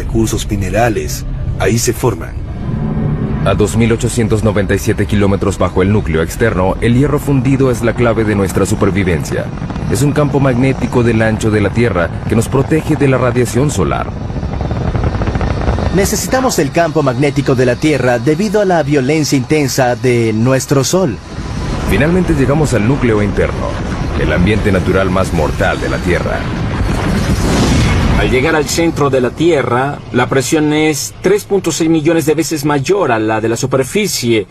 recursos minerales. Ahí se forman. A 2.897 kilómetros bajo el núcleo externo, el hierro fundido es la clave de nuestra supervivencia. Es un campo magnético del ancho de la Tierra que nos protege de la radiación solar. Necesitamos el campo magnético de la Tierra debido a la violencia intensa de nuestro Sol. Finalmente llegamos al núcleo interno, el ambiente natural más mortal de la Tierra. Al llegar al centro de la Tierra, la presión es 3.6 millones de veces mayor a la de la superficie.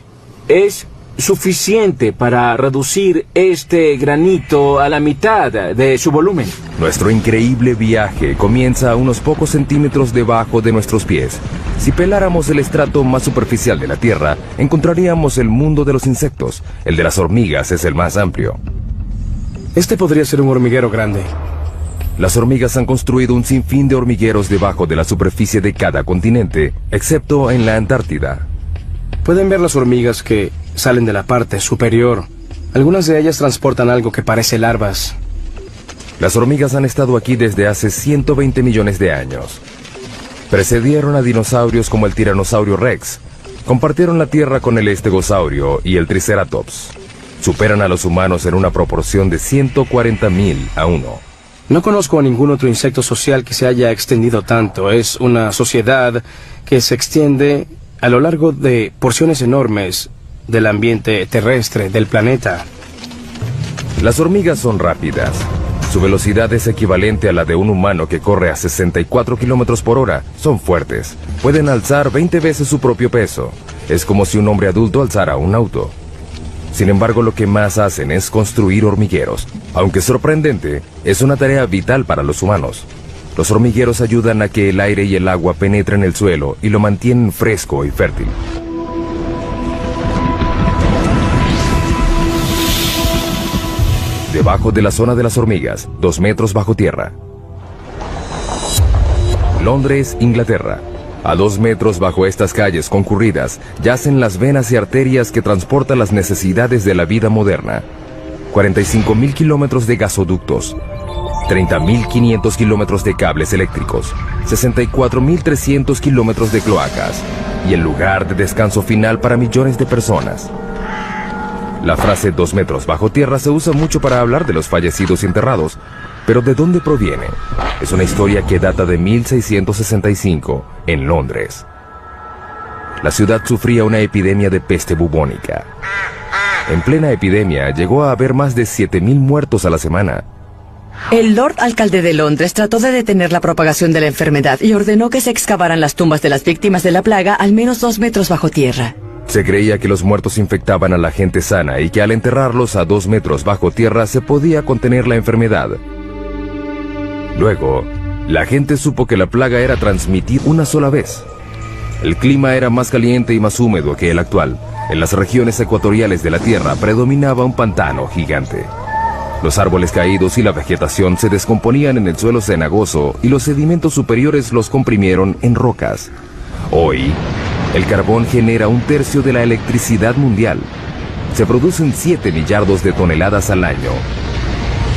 Es suficiente para reducir este granito a la mitad de su volumen. Nuestro increíble viaje comienza a unos pocos centímetros debajo de nuestros pies. Si peláramos el estrato más superficial de la Tierra, encontraríamos el mundo de los insectos. El de las hormigas es el más amplio. Este podría ser un hormiguero grande. Las hormigas han construido un sinfín de hormigueros debajo de la superficie de cada continente, excepto en la Antártida. Pueden ver las hormigas que salen de la parte superior. Algunas de ellas transportan algo que parece larvas. Las hormigas han estado aquí desde hace 120 millones de años. Precedieron a dinosaurios como el tiranosaurio Rex. Compartieron la Tierra con el estegosaurio y el triceratops. Superan a los humanos en una proporción de 140.000 a 1. No conozco a ningún otro insecto social que se haya extendido tanto. Es una sociedad que se extiende a lo largo de porciones enormes del ambiente terrestre del planeta. Las hormigas son rápidas. Su velocidad es equivalente a la de un humano que corre a 64 kilómetros por hora. Son fuertes. Pueden alzar 20 veces su propio peso. Es como si un hombre adulto alzara un auto. Sin embargo, lo que más hacen es construir hormigueros. Aunque sorprendente, es una tarea vital para los humanos. Los hormigueros ayudan a que el aire y el agua penetren el suelo y lo mantienen fresco y fértil. Debajo de la zona de las hormigas, 2 metros bajo tierra. Londres, Inglaterra. A 2 metros bajo estas calles concurridas, yacen las venas y arterias que transportan las necesidades de la vida moderna. 45.000 kilómetros de gasoductos, 30.500 kilómetros de cables eléctricos, 64.300 kilómetros de cloacas, y el lugar de descanso final para millones de personas. La frase 2 metros bajo tierra se usa mucho para hablar de los fallecidos y enterrados, pero ¿de dónde proviene? Es una historia que data de 1665, en Londres. La ciudad sufría una epidemia de peste bubónica. En plena epidemia llegó a haber más de 7.000 muertos a la semana. El Lord Alcalde de Londres trató de detener la propagación de la enfermedad y ordenó que se excavaran las tumbas de las víctimas de la plaga al menos 2 metros bajo tierra. Se creía que los muertos infectaban a la gente sana y que al enterrarlos a 2 metros bajo tierra se podía contener la enfermedad. Luego, la gente supo que la plaga era transmitida una sola vez. El clima era más caliente y más húmedo que el actual. En las regiones ecuatoriales de la Tierra predominaba un pantano gigante. Los árboles caídos y la vegetación se descomponían en el suelo cenagoso y los sedimentos superiores los comprimieron en rocas. Hoy, el carbón genera 1/3 de la electricidad mundial. Se producen 7 millardos de toneladas al año.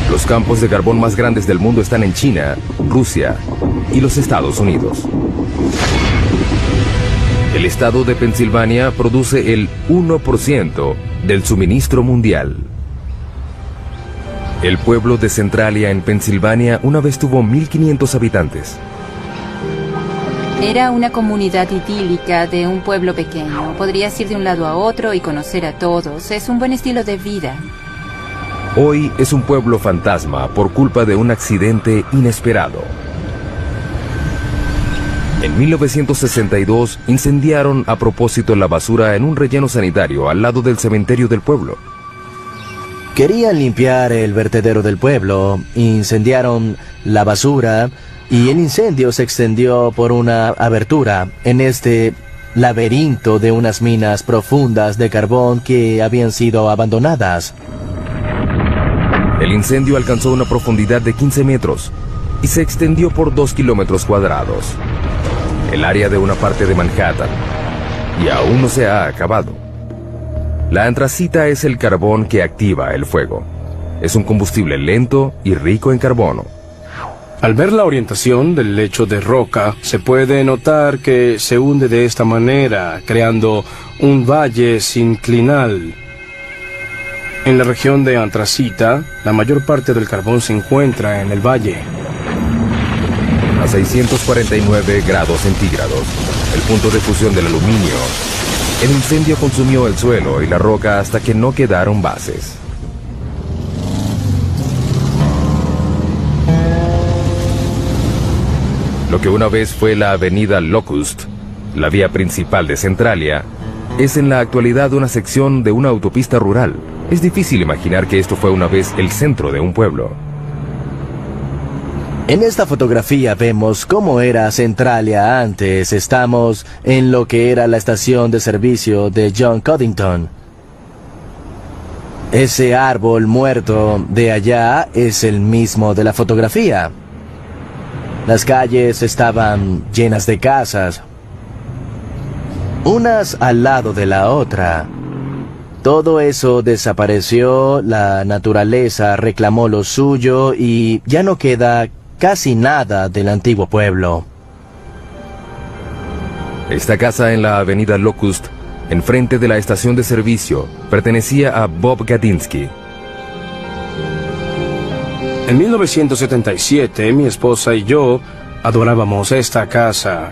Los campos de carbón más grandes del mundo están en China, Rusia y los Estados Unidos. El estado de Pensilvania produce el 1% del suministro mundial. El pueblo de Centralia en Pensilvania una vez tuvo 1.500 habitantes. Era una comunidad idílica de un pueblo pequeño. Podrías ir de un lado a otro y conocer a todos. Es un buen estilo de vida. Hoy es un pueblo fantasma por culpa de un accidente inesperado. En 1962 incendiaron a propósito la basura en un relleno sanitario al lado del cementerio del pueblo. Querían limpiar el vertedero del pueblo, incendiaron la basura y el incendio se extendió por una abertura en este laberinto de unas minas profundas de carbón que habían sido abandonadas. El incendio alcanzó una profundidad de 15 metros y se extendió por 2 kilómetros cuadrados. El área de una parte de Manhattan, y aún no se ha acabado. La antracita es el carbón que activa el fuego. Es un combustible lento y rico en carbono. Al ver la orientación del lecho de roca, se puede notar que se hunde de esta manera, creando un valle sinclinal. En la región de Antracita, la mayor parte del carbón se encuentra en el valle. A 649 grados centígrados, el punto de fusión del aluminio, el incendio consumió el suelo y la roca hasta que no quedaron bases. Lo que una vez fue la avenida Locust, la vía principal de Centralia, es en la actualidad una sección de una autopista rural. Es difícil imaginar que esto fue una vez el centro de un pueblo. En esta fotografía vemos cómo era Centralia antes. Estamos en lo que era la estación de servicio de John Coddington. Ese árbol muerto de allá es el mismo de la fotografía. Las calles estaban llenas de casas, unas al lado de la otra. Todo eso desapareció, la naturaleza reclamó lo suyo y ya no queda casi nada del antiguo pueblo. Esta casa en la avenida Locust, enfrente de la estación de servicio, pertenecía a Bob Gadinsky. En 1977, mi esposa y yo adorábamos esta casa.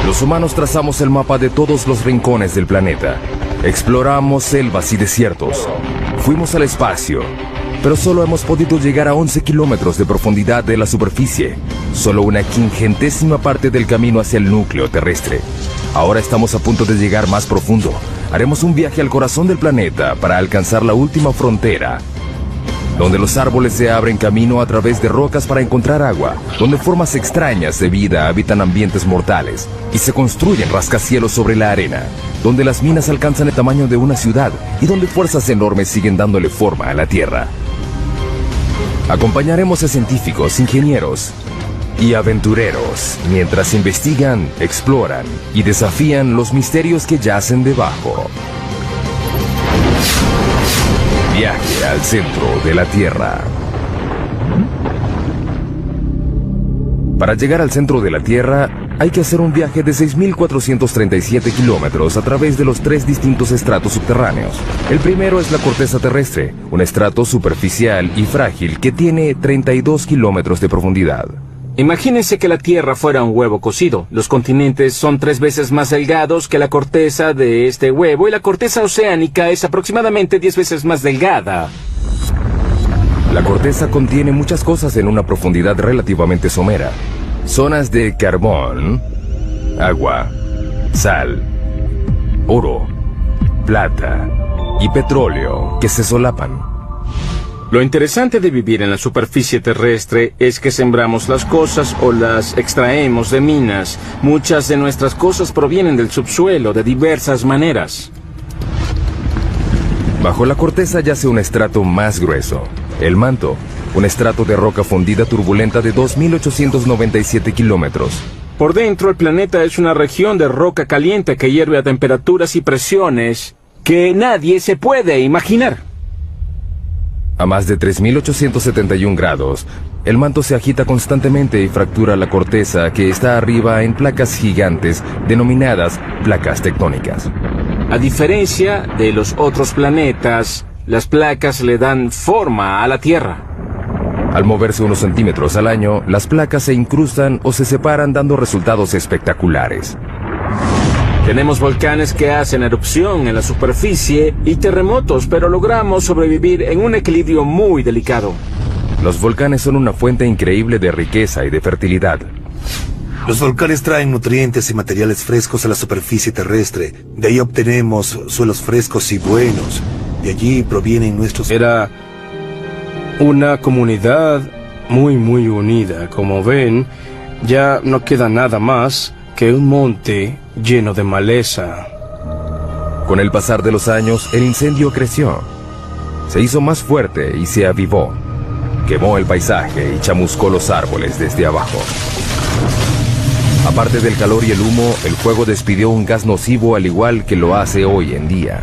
Los humanos trazamos el mapa de todos los rincones del planeta. Exploramos selvas y desiertos. Fuimos al espacio, pero solo hemos podido llegar a 11 kilómetros de profundidad de la superficie. Solo una quingentésima parte del camino hacia el núcleo terrestre. Ahora estamos a punto de llegar más profundo. Haremos un viaje al corazón del planeta para alcanzar la última frontera, donde los árboles se abren camino a través de rocas para encontrar agua, donde formas extrañas de vida habitan ambientes mortales y se construyen rascacielos sobre la arena, donde las minas alcanzan el tamaño de una ciudad y donde fuerzas enormes siguen dándole forma a la Tierra. Acompañaremos a científicos, ingenieros y aventureros mientras investigan, exploran y desafían los misterios que yacen debajo. Viaje al centro de la Tierra. Para llegar al centro de la Tierra, hay que hacer un viaje de 6.437 kilómetros a través de los 3 distintos estratos subterráneos. El primero es la corteza terrestre, un estrato superficial y frágil que tiene 32 kilómetros de profundidad. Imagínense que la Tierra fuera un huevo cocido. Los continentes son 3 veces más delgados que la corteza de este huevo y la corteza oceánica es aproximadamente 10 veces más delgada. La corteza contiene muchas cosas en una profundidad relativamente somera. Zonas de carbón, agua, sal, oro, plata y petróleo que se solapan. Lo interesante de vivir en la superficie terrestre es que sembramos las cosas o las extraemos de minas. Muchas de nuestras cosas provienen del subsuelo de diversas maneras. Bajo la corteza yace un estrato más grueso, el manto, un estrato de roca fundida turbulenta de 2.897 kilómetros. Por dentro, el planeta es una región de roca caliente que hierve a temperaturas y presiones que nadie se puede imaginar. A más de 3.871 grados, el manto se agita constantemente y fractura la corteza que está arriba en placas gigantes denominadas placas tectónicas. A diferencia de los otros planetas, las placas le dan forma a la Tierra. Al moverse unos centímetros al año, las placas se incrustan o se separan dando resultados espectaculares. Tenemos volcanes que hacen erupción en la superficie y terremotos, pero logramos sobrevivir en un equilibrio muy delicado. Los volcanes son una fuente increíble de riqueza y de fertilidad. Los volcanes traen nutrientes y materiales frescos a la superficie terrestre. De ahí obtenemos suelos frescos y buenos. De allí provienen nuestros... Era una comunidad muy unida. Como ven, ya no queda nada más que un monte lleno de maleza. Con el pasar de los años, el incendio creció. Se hizo más fuerte y se avivó. Quemó el paisaje y chamuscó los árboles desde abajo. Aparte del calor y el humo, el fuego despidió un gas nocivo al igual que lo hace hoy en día.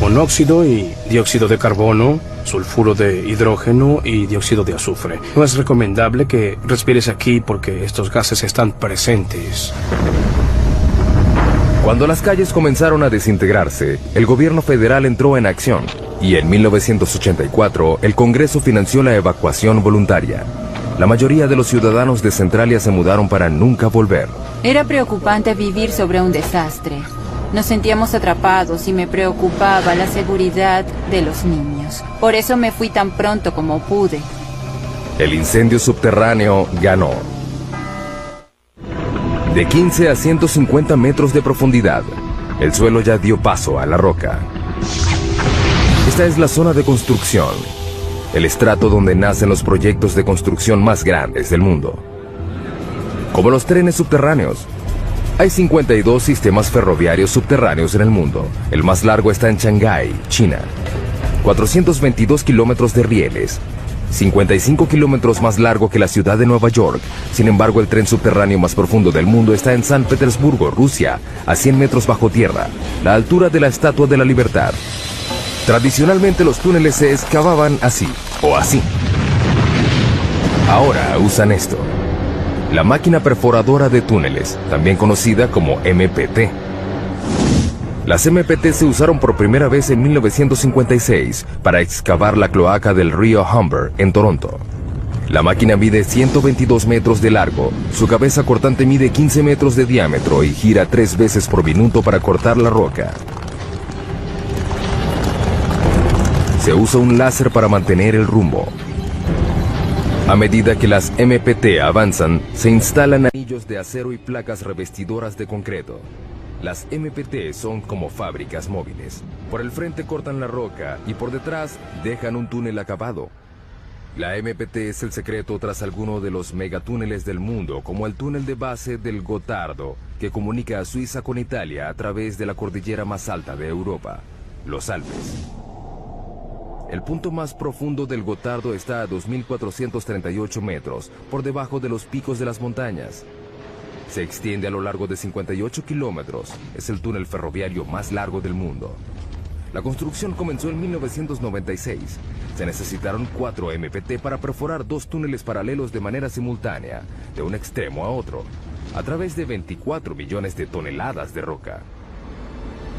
Monóxido y dióxido de carbono, sulfuro de hidrógeno y dióxido de azufre. No es recomendable que respires aquí porque estos gases están presentes. Cuando las calles comenzaron a desintegrarse, el gobierno federal entró en acción y en 1984 el Congreso financió la evacuación voluntaria. La mayoría de los ciudadanos de Centralia se mudaron para nunca volver. Era preocupante vivir sobre un desastre. Nos sentíamos atrapados y me preocupaba la seguridad de los niños. Por eso me fui tan pronto como pude. El incendio subterráneo ganó. De 15 a 150 metros de profundidad, el suelo ya dio paso a la roca. Esta es la zona de construcción, el estrato donde nacen los proyectos de construcción más grandes del mundo. Como los trenes subterráneos, hay 52 sistemas ferroviarios subterráneos en el mundo. El más largo está en Shanghái, China. 422 kilómetros de rieles, 55 kilómetros más largo que la ciudad de Nueva York. Sin embargo, el tren subterráneo más profundo del mundo está en San Petersburgo, Rusia, a 100 metros bajo tierra, la altura de la Estatua de la Libertad. Tradicionalmente los túneles se excavaban así, o así. Ahora usan esto. La máquina perforadora de túneles, también conocida como MPT. Las MPT se usaron por primera vez en 1956 para excavar la cloaca del río Humber en Toronto. La máquina mide 122 metros de largo, su cabeza cortante mide 15 metros de diámetro y gira 3 veces por minuto para cortar la roca. Se usa un láser para mantener el rumbo. A medida que las MPT avanzan, se instalan anillos de acero y placas revestidoras de concreto. Las MPT son como fábricas móviles. Por el frente cortan la roca y por detrás dejan un túnel acabado. La MPT es el secreto tras alguno de los megatúneles del mundo, como el túnel de base del Gotardo, que comunica a Suiza con Italia a través de la cordillera más alta de Europa, los Alpes. El punto más profundo del Gotardo está a 2.438 metros, por debajo de los picos de las montañas. Se extiende a lo largo de 58 kilómetros. Es el túnel ferroviario más largo del mundo. La construcción comenzó en 1996. Se necesitaron 4 MPT para perforar 2 túneles paralelos de manera simultánea, de un extremo a otro, a través de 24 millones de toneladas de roca.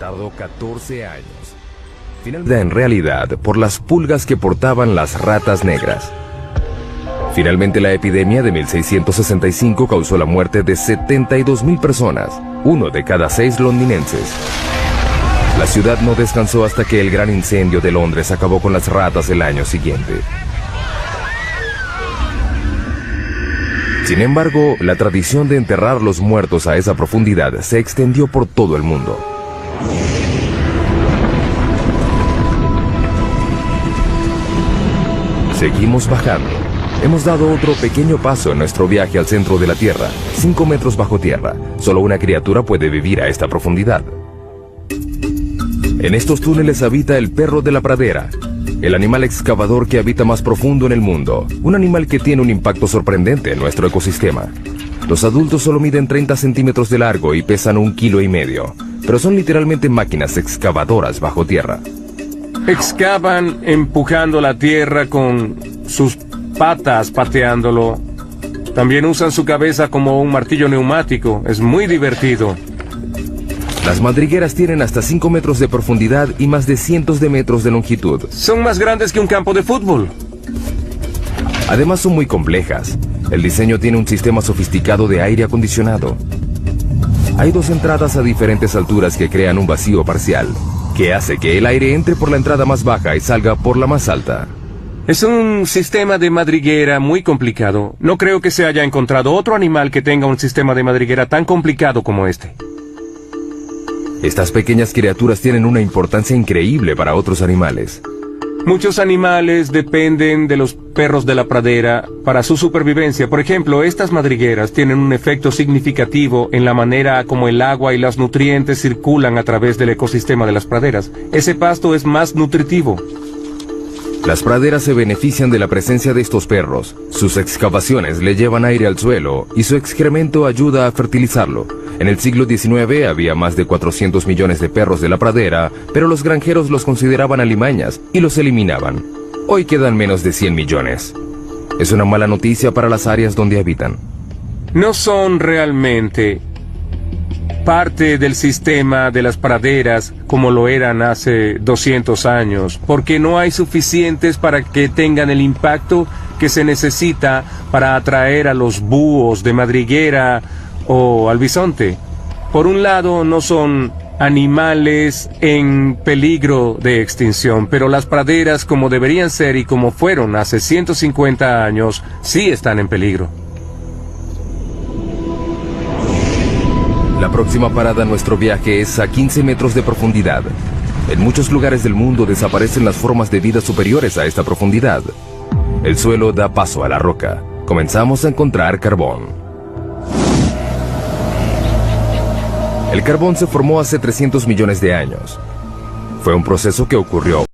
Tardó 14 años. Finalmente, en realidad, por las pulgas que portaban las ratas negras. Finalmente, la epidemia de 1665 causó la muerte de 72.000 personas, 1 de cada 6 londinenses. La ciudad no descansó hasta que el gran incendio de Londres acabó con las ratas el año siguiente. Sin embargo, la tradición de enterrar los muertos a esa profundidad se extendió por todo el mundo. Seguimos bajando. Hemos dado otro pequeño paso en nuestro viaje al centro de la Tierra, 5 metros bajo tierra. Solo una criatura puede vivir a esta profundidad. En estos túneles habita el perro de la pradera, el animal excavador que habita más profundo en el mundo, un animal que tiene un impacto sorprendente en nuestro ecosistema. Los adultos solo miden 30 centímetros de largo y pesan 1,5 kilos, pero son literalmente máquinas excavadoras bajo tierra. Excavan empujando la tierra con sus patas, pateándolo. También usan su cabeza como un martillo neumático. Es muy divertido. Las madrigueras tienen hasta 5 metros de profundidad y más de cientos de metros de longitud. Son más grandes que un campo de fútbol. Además son muy complejas. El diseño tiene un sistema sofisticado de aire acondicionado. Hay 2 entradas a diferentes alturas que crean un vacío parcial, que hace que el aire entre por la entrada más baja y salga por la más alta. Es un sistema de madriguera muy complicado. No creo que se haya encontrado otro animal que tenga un sistema de madriguera tan complicado como este. Estas pequeñas criaturas tienen una importancia increíble para otros animales. Muchos animales dependen de los perros de la pradera para su supervivencia. Por ejemplo, estas madrigueras tienen un efecto significativo en la manera como el agua y los nutrientes circulan a través del ecosistema de las praderas. Ese pasto es más nutritivo. Las praderas se benefician de la presencia de estos perros. Sus excavaciones le llevan aire al suelo y su excremento ayuda a fertilizarlo. En el siglo XIX había más de 400 millones de perros de la pradera, pero los granjeros los consideraban alimañas y los eliminaban. Hoy quedan menos de 100 millones. Es una mala noticia para las áreas donde habitan. No son realmente parte del sistema de las praderas como lo eran hace 200 años, porque no hay suficientes para que tengan el impacto que se necesita para atraer a los búhos de madriguera o al bisonte. Por un lado, no son animales en peligro de extinción, pero las praderas, como deberían ser y como fueron hace 150 años, sí están en peligro. La próxima parada en nuestro viaje es a 15 metros de profundidad. En muchos lugares del mundo desaparecen las formas de vida superiores a esta profundidad. El suelo da paso a la roca. Comenzamos a encontrar carbón. El carbón se formó hace 300 millones de años. Fue un proceso que ocurrió